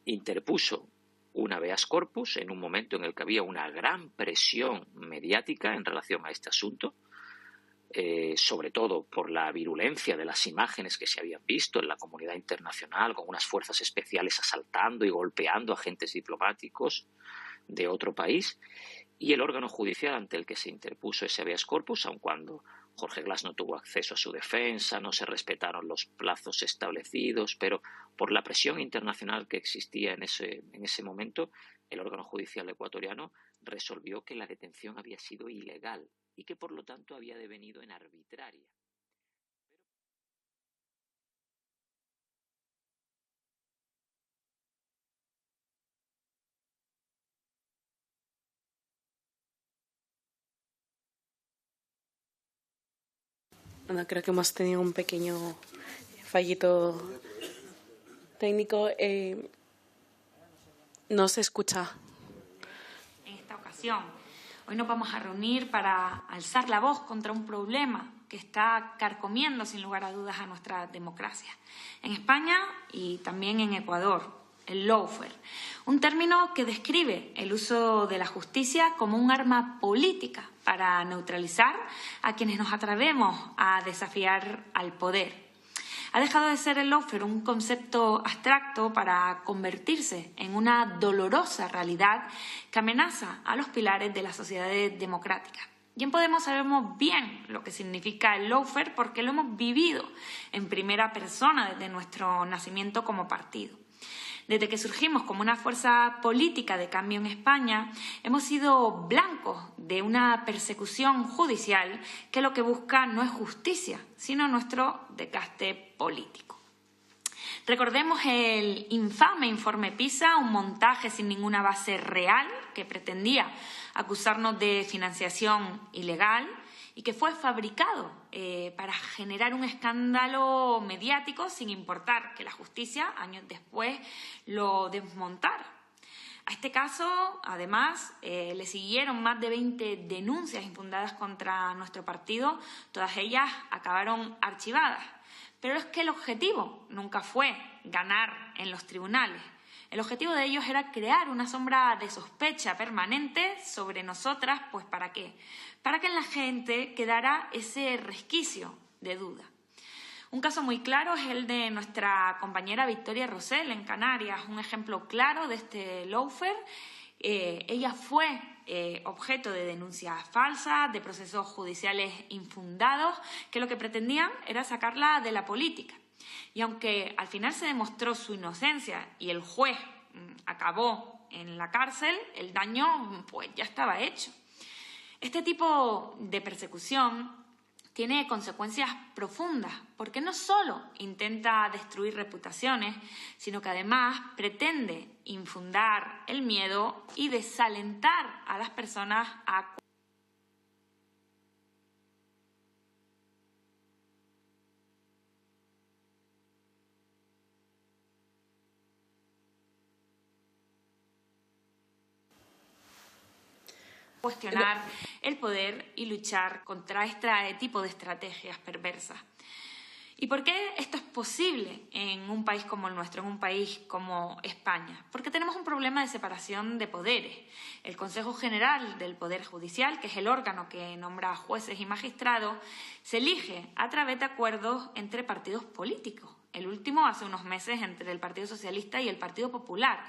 interpuso un habeas corpus en un momento en el que había una gran presión mediática en relación a este asunto, sobre todo por la virulencia de las imágenes que se habían visto en la comunidad internacional, con unas fuerzas especiales asaltando y golpeando agentes diplomáticos de otro país, y el órgano judicial ante el que se interpuso ese habeas corpus, aun cuando Jorge Glass no tuvo acceso a su defensa, no se respetaron los plazos establecidos, pero por la presión internacional que existía en ese momento, el órgano judicial ecuatoriano resolvió que la detención había sido ilegal y que por lo tanto había devenido en arbitraria. Bueno, creo que hemos tenido un pequeño fallito técnico. No se escucha. En esta ocasión, hoy nos vamos a reunir para alzar la voz contra un problema que está carcomiendo sin lugar a dudas a nuestra democracia. En España y también en Ecuador, el lawfare, un término que describe el uso de la justicia como un arma política para neutralizar a quienes nos atrevemos a desafiar al poder. Ha dejado de ser el lawfare un concepto abstracto para convertirse en una dolorosa realidad que amenaza a los pilares de las sociedades democráticas. Y en Podemos sabemos bien lo que significa el lawfare porque lo hemos vivido en primera persona desde nuestro nacimiento como partido. Desde que surgimos como una fuerza política de cambio en España, hemos sido blancos de una persecución judicial que lo que busca no es justicia, sino nuestro desgaste político. Recordemos el infame informe PISA, un montaje sin ninguna base real que pretendía acusarnos de financiación ilegal y que fue fabricado para generar un escándalo mediático sin importar que la justicia, años después, lo desmontara. A este caso, además, le siguieron más de 20 denuncias infundadas contra nuestro partido, todas ellas acabaron archivadas. Pero es que el objetivo nunca fue ganar en los tribunales. El objetivo de ellos era crear una sombra de sospecha permanente sobre nosotras, pues ¿para qué? Para que en la gente quedara ese resquicio de duda. Un caso muy claro es el de nuestra compañera Victoria Rosell en Canarias, un ejemplo claro de este lawfare. Ella fue objeto de denuncias falsas, de procesos judiciales infundados, que lo que pretendían era sacarla de la política. Y aunque al final se demostró su inocencia y el juez acabó en la cárcel, el daño pues ya estaba hecho. Este tipo de persecución tiene consecuencias profundas, porque no solo intenta destruir reputaciones, sino que además pretende infundar el miedo y desalentar a las personas a cuestionar el poder y luchar contra este tipo de estrategias perversas. ¿Y por qué esto es posible en un país como el nuestro, en un país como España? Porque tenemos un problema de separación de poderes. El Consejo General del Poder Judicial, que es el órgano que nombra jueces y magistrados, se elige a través de acuerdos entre partidos políticos. el último hace unos meses entre el Partido Socialista y el Partido Popular,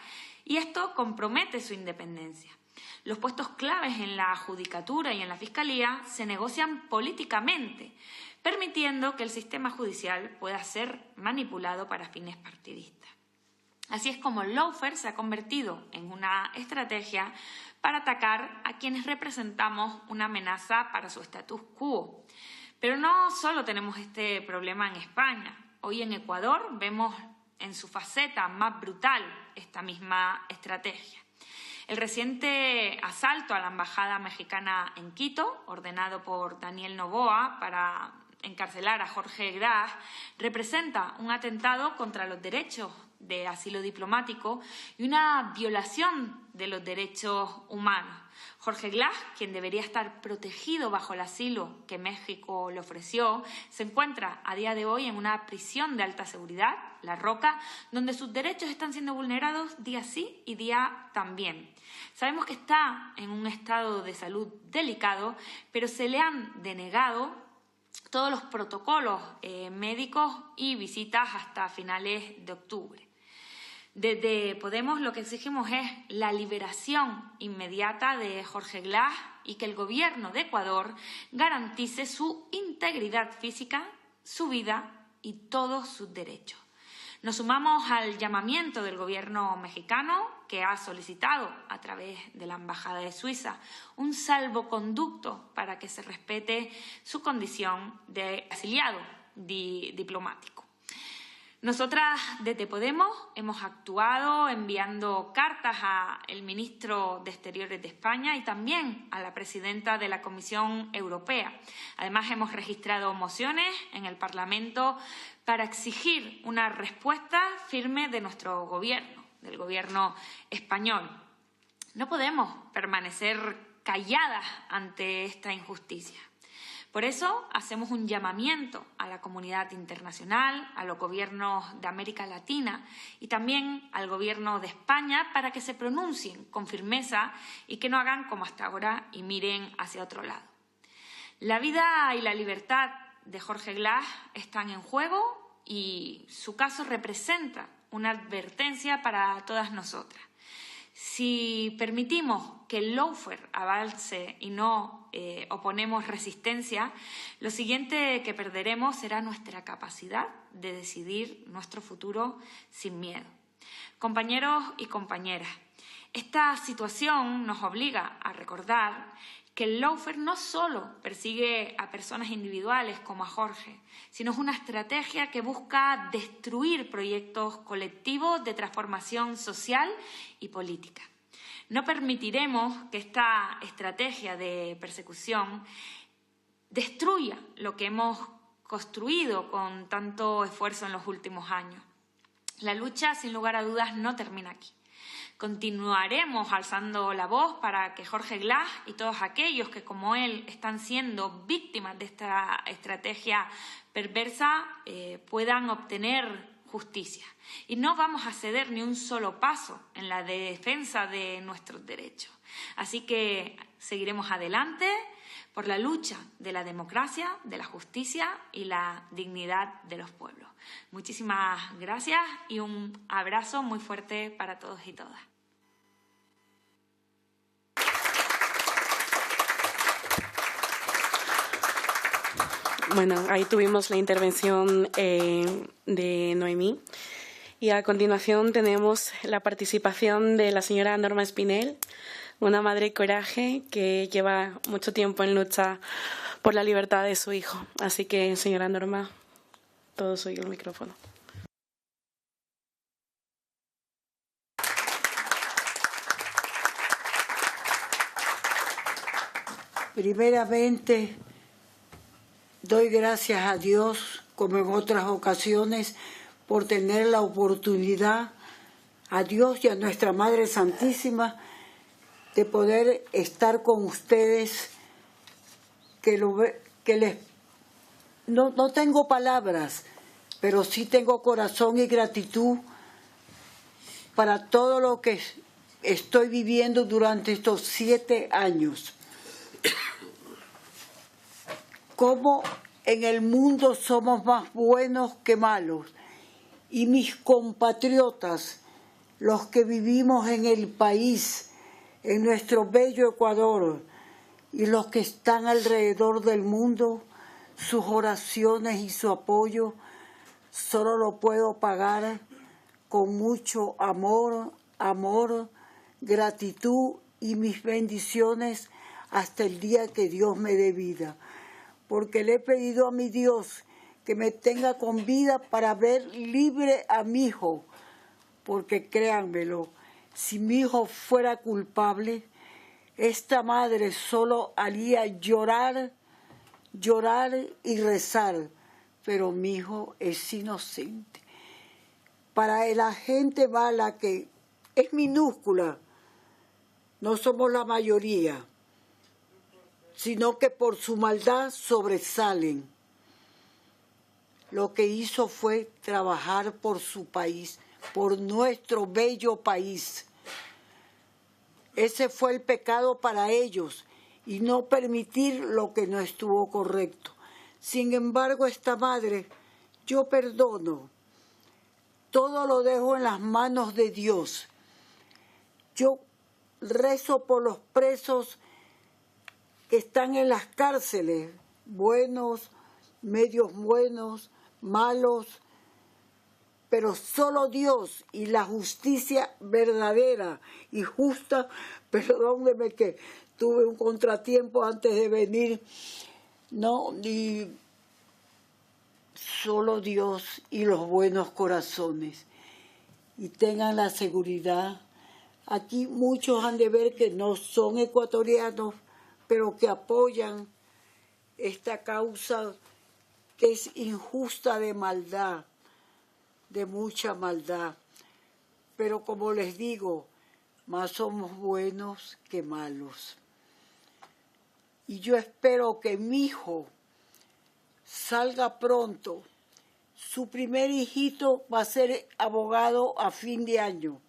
y esto compromete su independencia. Los puestos claves en la Judicatura y en la Fiscalía se negocian políticamente, permitiendo que el sistema judicial pueda ser manipulado para fines partidistas. Así es como el lawfare se ha convertido en una estrategia para atacar a quienes representamos una amenaza para su status quo. Pero no solo tenemos este problema en España. Hoy en Ecuador vemos en su faceta más brutal esta misma estrategia. El reciente asalto a la embajada mexicana en Quito, ordenado por Daniel Noboa para encarcelar a Jorge Gras, representa un atentado contra los derechos de asilo diplomático y una violación de los derechos humanos. Jorge Glas, quien debería estar protegido bajo el asilo que México le ofreció, se encuentra a día de hoy en una prisión de alta seguridad, La Roca, donde sus derechos están siendo vulnerados día sí y día también. Sabemos que está en un estado de salud delicado, pero se le han denegado todos los protocolos médicos y visitas hasta finales de octubre. Desde Podemos lo que exigimos es la liberación inmediata de Jorge Glas y que el Gobierno de Ecuador garantice su integridad física, su vida y todos sus derechos. Nos sumamos al llamamiento del Gobierno mexicano, que ha solicitado a través de la Embajada de Suiza un salvoconducto para que se respete su condición de exiliado diplomático. Nosotras desde Podemos hemos actuado enviando cartas al ministro de Exteriores de España y también a la presidenta de la Comisión Europea. Además, hemos registrado mociones en el Parlamento para exigir una respuesta firme de nuestro gobierno, del gobierno español. No podemos permanecer calladas ante esta injusticia. Por eso hacemos un llamamiento a la comunidad internacional, a los gobiernos de América Latina y también al Gobierno de España para que se pronuncien con firmeza y que no hagan como hasta ahora y miren hacia otro lado. La vida y la libertad de Jorge Glas están en juego y su caso representa una advertencia para todas nosotras. Si permitimos que el lawfare avance y no oponemos resistencia, lo siguiente que perderemos será nuestra capacidad de decidir nuestro futuro sin miedo. Compañeros y compañeras, esta situación nos obliga a recordar que el lawfare no solo persigue a personas individuales como a Jorge, sino es una estrategia que busca destruir proyectos colectivos de transformación social y política. No permitiremos que esta estrategia de persecución destruya lo que hemos construido con tanto esfuerzo en los últimos años. La lucha, sin lugar a dudas, no termina aquí. Continuaremos alzando la voz para que Jorge Glas y todos aquellos que, como él, están siendo víctimas de esta estrategia perversa puedan obtener justicia. Y no vamos a ceder ni un solo paso en la defensa de nuestros derechos. Así que seguiremos adelante por la lucha de la democracia, de la justicia y la dignidad de los pueblos. Muchísimas gracias y un abrazo muy fuerte para todos y todas. Bueno, ahí tuvimos la intervención de Noemí. Y a continuación tenemos la participación de la señora Norma Espinel, una madre coraje que lleva mucho tiempo en lucha por la libertad de su hijo. Así que, señora Norma, todo suyo el micrófono. Primeramente, doy gracias a Dios, como en otras ocasiones, por tener la oportunidad, a Dios y a nuestra Madre Santísima, de poder estar con ustedes, no tengo palabras, pero sí tengo corazón y gratitud para todo lo que estoy viviendo durante estos 7 años. Cómo en el mundo somos más buenos que malos y mis compatriotas, los que vivimos en el país, en nuestro bello Ecuador, y los que están alrededor del mundo, sus oraciones y su apoyo, solo lo puedo pagar con mucho amor, gratitud y mis bendiciones hasta el día que Dios me dé vida. Porque le he pedido a mi Dios que me tenga con vida para ver libre a mi hijo. Porque créanmelo, si mi hijo fuera culpable, esta madre solo haría llorar y rezar. Pero mi hijo es inocente. Para la gente mala, que es minúscula, no somos la mayoría, sino que por su maldad sobresalen. Lo que hizo fue trabajar por su país, por nuestro bello país. Ese fue el pecado para ellos, y no permitir lo que no estuvo correcto. Sin embargo, esta madre, yo perdono. Todo lo dejo en las manos de Dios. Yo rezo por los presos que están en las cárceles, buenos, medios buenos, malos, pero solo Dios y la justicia verdadera y justa. Perdóneme que tuve un contratiempo antes de venir, no, y solo Dios y los buenos corazones. Y tengan la seguridad. Aquí muchos han de ver que no son ecuatorianos, pero que apoyan esta causa que es injusta, de maldad, de mucha maldad. Pero como les digo, más somos buenos que malos. Y yo espero que mi hijo salga pronto. Su primer hijito va a ser abogado a fin de año.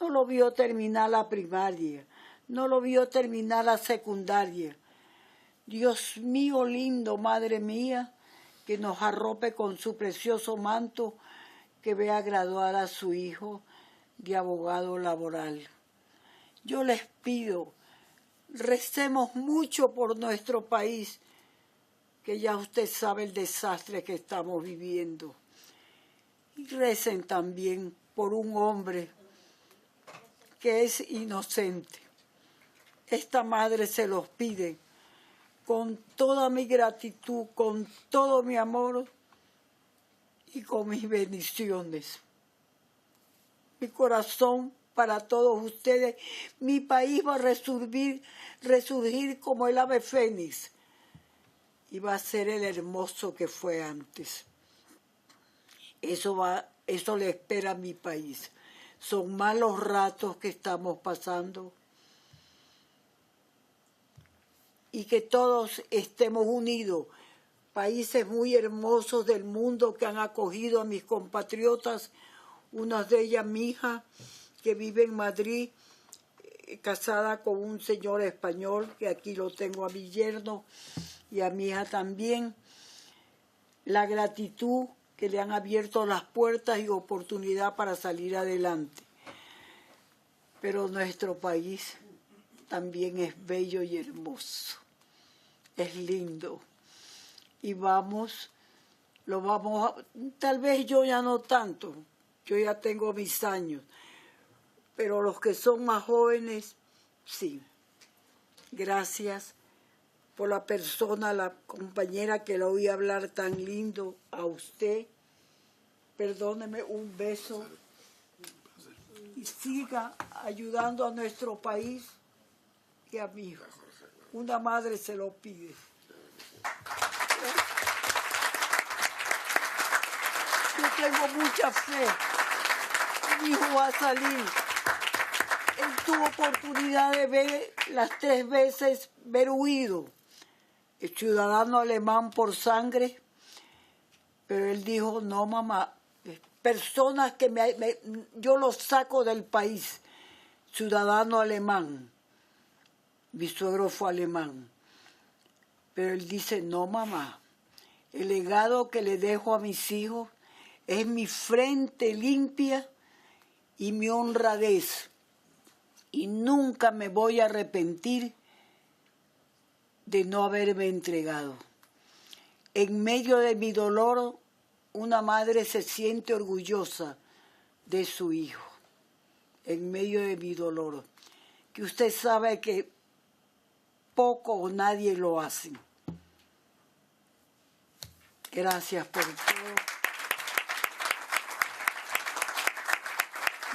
No lo vio terminar la primaria, no lo vio terminar la secundaria. Dios mío lindo, madre mía, que nos arrope con su precioso manto, que vea graduar a su hijo de abogado laboral. Yo les pido, recemos mucho por nuestro país, que ya usted sabe el desastre que estamos viviendo. Y recen también por un hombre que es inocente. Esta madre se los pide con toda mi gratitud, con todo mi amor y con mis bendiciones. Mi corazón para todos ustedes. Mi país va a resurgir como el ave fénix, y va a ser el hermoso que fue antes. Eso le espera a mi país. Son malos ratos que estamos pasando, y que todos estemos unidos. Países muy hermosos del mundo que han acogido a mis compatriotas, una de ellas mi hija, que vive en Madrid, casada con un señor español, que aquí lo tengo a mi yerno, y a mi hija también. La gratitud que le han abierto las puertas y oportunidad para salir adelante. Pero nuestro país también es bello y hermoso. Es lindo. Y tal vez yo ya no tanto, yo ya tengo mis años, pero los que son más jóvenes, sí. Gracias por la persona, la compañera que la oí hablar tan lindo, a usted. Perdóneme, un beso. Y siga ayudando a nuestro país y a mi hijo. Una madre se lo pide. Yo tengo mucha fe. Mi hijo va a salir. Él tuvo oportunidad de ver las 3 veces ver huido. El ciudadano alemán por sangre. Pero él dijo, no mamá, personas que yo los saco del país. Ciudadano alemán. Mi suegro fue alemán. Pero él dice, no mamá, el legado que le dejo a mis hijos Es mi frente limpia y mi honradez. Y nunca me voy a arrepentir de no haberme entregado. En medio de mi dolor, una madre se siente orgullosa de su hijo. En medio de mi dolor. Que usted sabe que poco o nadie lo hace. Gracias por todo.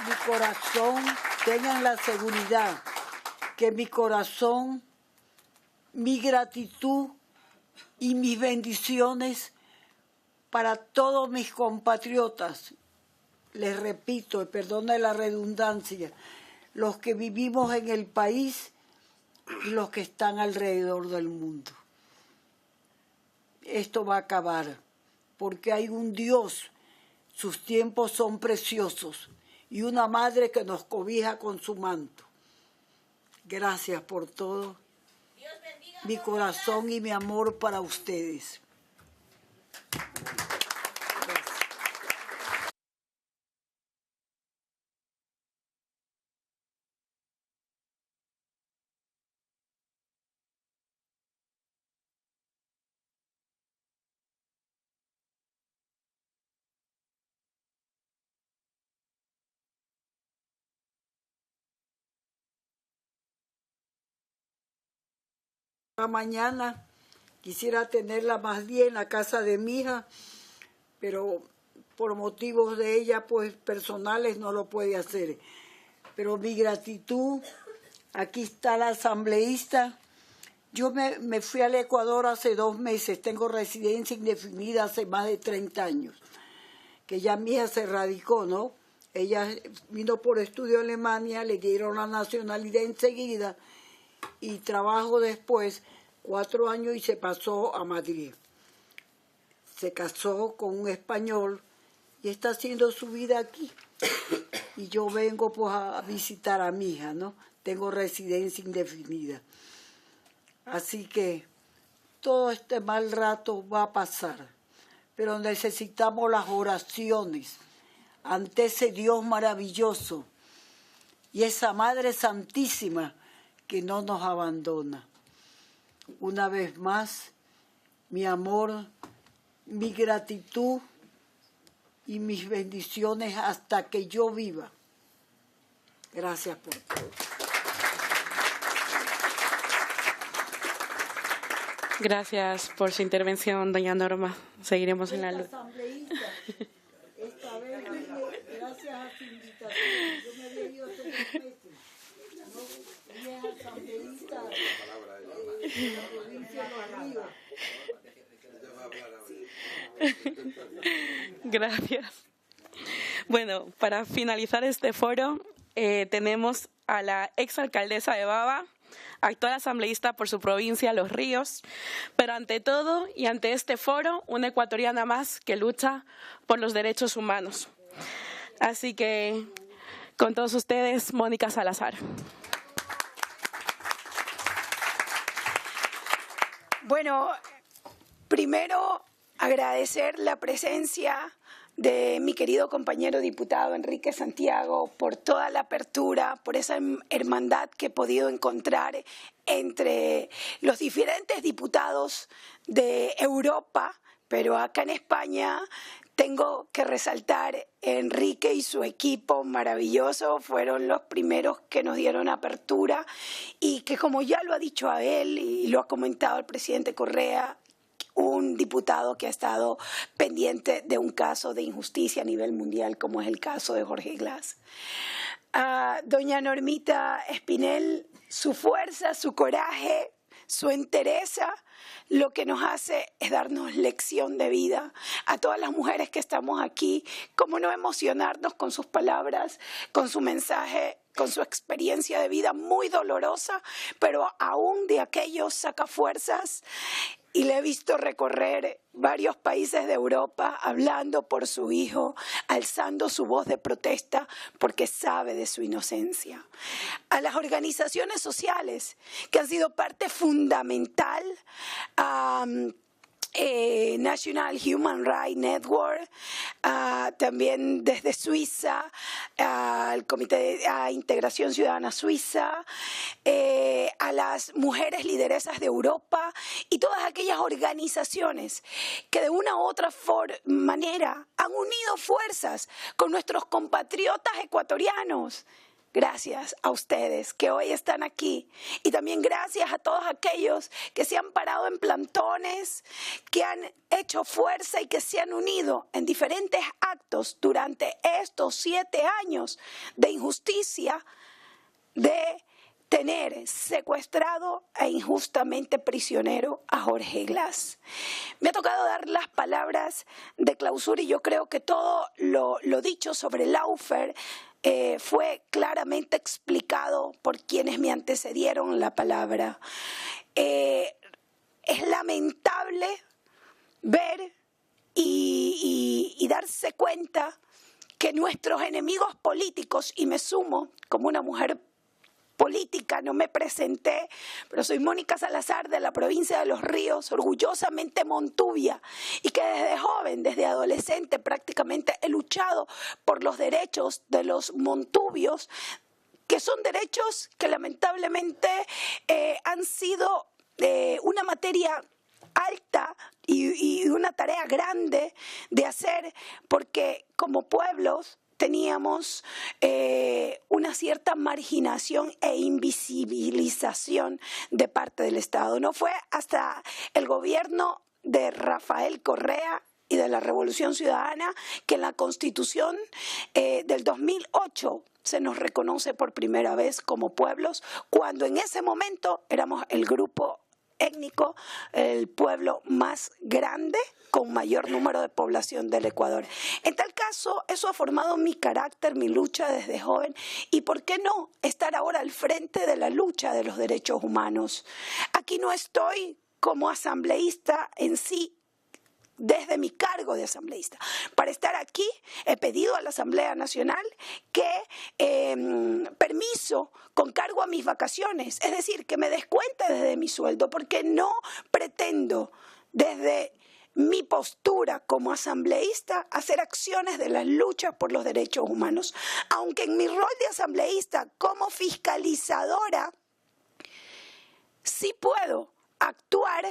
Mi corazón, tengan la seguridad que mi corazón, mi gratitud y mis bendiciones para todos mis compatriotas, les repito, y perdone la redundancia, los que vivimos en el país y los que están alrededor del mundo. Esto va a acabar, porque hay un Dios, sus tiempos son preciosos, y una madre que nos cobija con su manto. Gracias por todo. Mi corazón y mi amor para ustedes. Mañana quisiera tenerla más bien en la casa de mi hija, pero por motivos de ella, pues personales, no lo puede hacer. Pero mi gratitud, aquí está la asambleísta. Yo me fui al Ecuador hace 2 meses, tengo residencia indefinida hace más de 30 años, que ya mi hija se radicó, ¿no? Ella vino por estudio a Alemania, le dieron la nacionalidad enseguida, y trabajo después 4 años y se pasó a Madrid. Se casó con un español y está haciendo su vida aquí. Y yo vengo pues a visitar a mi hija, ¿no? Tengo residencia indefinida. Así que todo este mal rato va a pasar, pero necesitamos las oraciones ante ese Dios maravilloso y esa Madre Santísima que no nos abandona. Una vez más, mi amor, mi gratitud y mis bendiciones hasta que yo viva. Gracias por todo. Gracias por su intervención, doña Norma. Seguiremos en la lucha. Esta vez vine gracias a su invitación. Yo me había ido hace 2 meses. Ella es asambleísta de la provincia de Los Ríos. Gracias. Bueno, para finalizar este foro, tenemos a la exalcaldesa de Baba, actual asambleísta por su provincia, Los Ríos, pero ante todo y ante este foro, una ecuatoriana más que lucha por los derechos humanos. Así que, con todos ustedes, Mónica Salazar. Bueno, primero agradecer la presencia de mi querido compañero diputado Enrique Santiago por toda la apertura, por esa hermandad que he podido encontrar entre los diferentes diputados de Europa, pero acá en España tengo que resaltar Enrique y su equipo maravilloso, fueron los primeros que nos dieron apertura y que, como ya lo ha dicho Abel y lo ha comentado el presidente Correa, un diputado que ha estado pendiente de un caso de injusticia a nivel mundial, como es el caso de Jorge Glass. Doña Normita Espinel, su fuerza, su coraje, su entereza, lo que nos hace es darnos lección de vida a todas las mujeres que estamos aquí, cómo no emocionarnos con sus palabras, con su mensaje, con su experiencia de vida muy dolorosa, pero aún de aquellos sacafuerzas. Y le he visto recorrer varios países de Europa hablando por su hijo, alzando su voz de protesta porque sabe de su inocencia. A las organizaciones sociales que han sido parte fundamental National Human Rights Network, también desde Suiza, al Comité de Integración Ciudadana Suiza, a las mujeres lideresas de Europa y todas aquellas organizaciones que de una u otra manera han unido fuerzas con nuestros compatriotas ecuatorianos. Gracias a ustedes que hoy están aquí y también gracias a todos aquellos que se han parado en plantones, que han hecho fuerza y que se han unido en diferentes actos durante estos 7 años de injusticia de tener secuestrado e injustamente prisionero a Jorge Glass. Me ha tocado dar las palabras de clausura y yo creo que todo lo dicho sobre Laufer fue claramente explicado por quienes me antecedieron la palabra. Es lamentable ver y darse cuenta que nuestros enemigos políticos, y me sumo como una mujer política, no me presenté, pero soy Mónica Salazar de la provincia de Los Ríos, orgullosamente montuvia, y que desde joven, desde adolescente prácticamente he luchado por los derechos de los montubios, que son derechos que lamentablemente han sido una materia alta y una tarea grande de hacer, porque como pueblos teníamos una cierta marginación e invisibilización de parte del Estado. No fue hasta el gobierno de Rafael Correa y de la Revolución Ciudadana que en la Constitución del 2008 se nos reconoce por primera vez como pueblos, cuando en ese momento éramos el grupo étnico, el pueblo más grande con mayor número de población del Ecuador. En tal caso, eso ha formado mi carácter, mi lucha desde joven, y ¿por qué no estar ahora al frente de la lucha de los derechos humanos? Aquí no estoy como asambleísta en sí, desde mi cargo de asambleísta. Para estar aquí he pedido a la Asamblea Nacional que permiso con cargo a mis vacaciones, es decir, que me descuente desde mi sueldo, porque no pretendo desde mi postura como asambleísta hacer acciones de las luchas por los derechos humanos, aunque en mi rol de asambleísta como fiscalizadora sí puedo actuar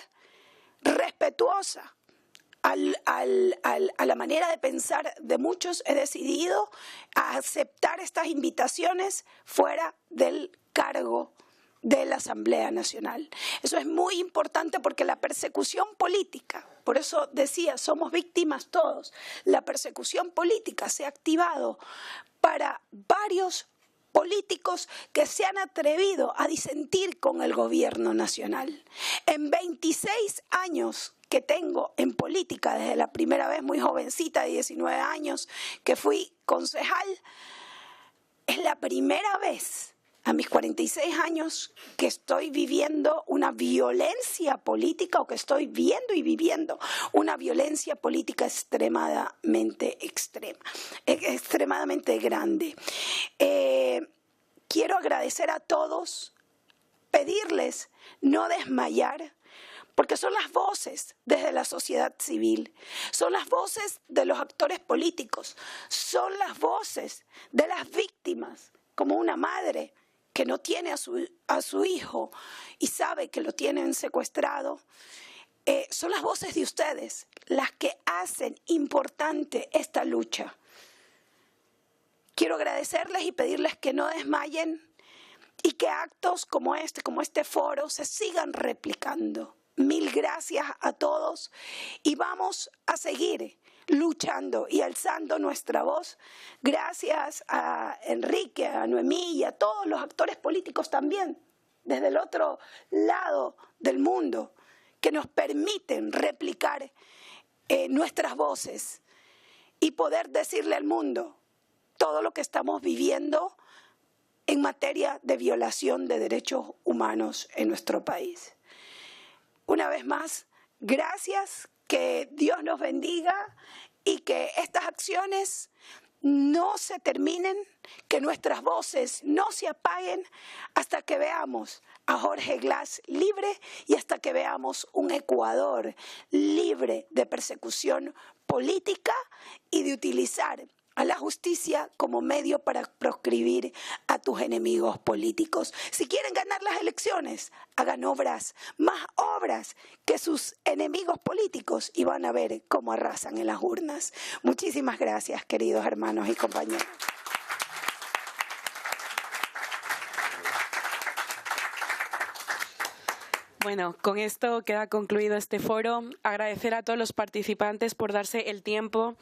respetuosa a la manera de pensar de muchos. He decidido aceptar estas invitaciones fuera del cargo de la Asamblea Nacional. Eso es muy importante porque la persecución política, por eso decía, somos víctimas todos, la persecución política se ha activado para varios políticos que se han atrevido a disentir con el gobierno nacional. En 26 años que tengo en política, desde la primera vez muy jovencita de 19 años que fui concejal, es la primera vez a mis 46 años que estoy viviendo una violencia política, o que estoy viendo y viviendo una violencia política extremadamente extrema, extremadamente grande. Quiero agradecer a todos, pedirles no desmayar, porque son las voces desde la sociedad civil, son las voces de los actores políticos, son las voces de las víctimas, como una madre que no tiene a su hijo y sabe que lo tienen secuestrado. Son las voces de ustedes las que hacen importante esta lucha. Quiero agradecerles y pedirles que no desmayen y que actos como este foro, se sigan replicando. Mil gracias a todos y vamos a seguir luchando y alzando nuestra voz. Gracias a Enrique, a Noemí y a todos los actores políticos también, desde el otro lado del mundo, que nos permiten replicar nuestras voces y poder decirle al mundo todo lo que estamos viviendo en materia de violación de derechos humanos en nuestro país. Una vez más, gracias, que Dios nos bendiga y que estas acciones no se terminen, que nuestras voces no se apaguen hasta que veamos a Jorge Glass libre y hasta que veamos un Ecuador libre de persecución política y de utilizar a la justicia como medio para proscribir a tus enemigos políticos. Si quieren ganar las elecciones, hagan obras, más obras que sus enemigos políticos y van a ver cómo arrasan en las urnas. Muchísimas gracias, queridos hermanos y compañeros. Bueno, con esto queda concluido este foro. Agradecer a todos los participantes por darse el tiempo,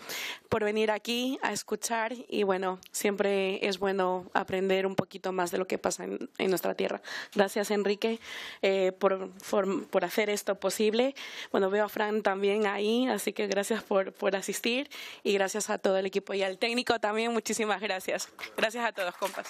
por venir aquí a escuchar y bueno, siempre es bueno aprender un poquito más de lo que pasa en nuestra tierra. Gracias, Enrique, por hacer esto posible. Bueno, veo a Fran también ahí, así que gracias por asistir y gracias a todo el equipo y al técnico también. Muchísimas gracias. Gracias a todos, compas.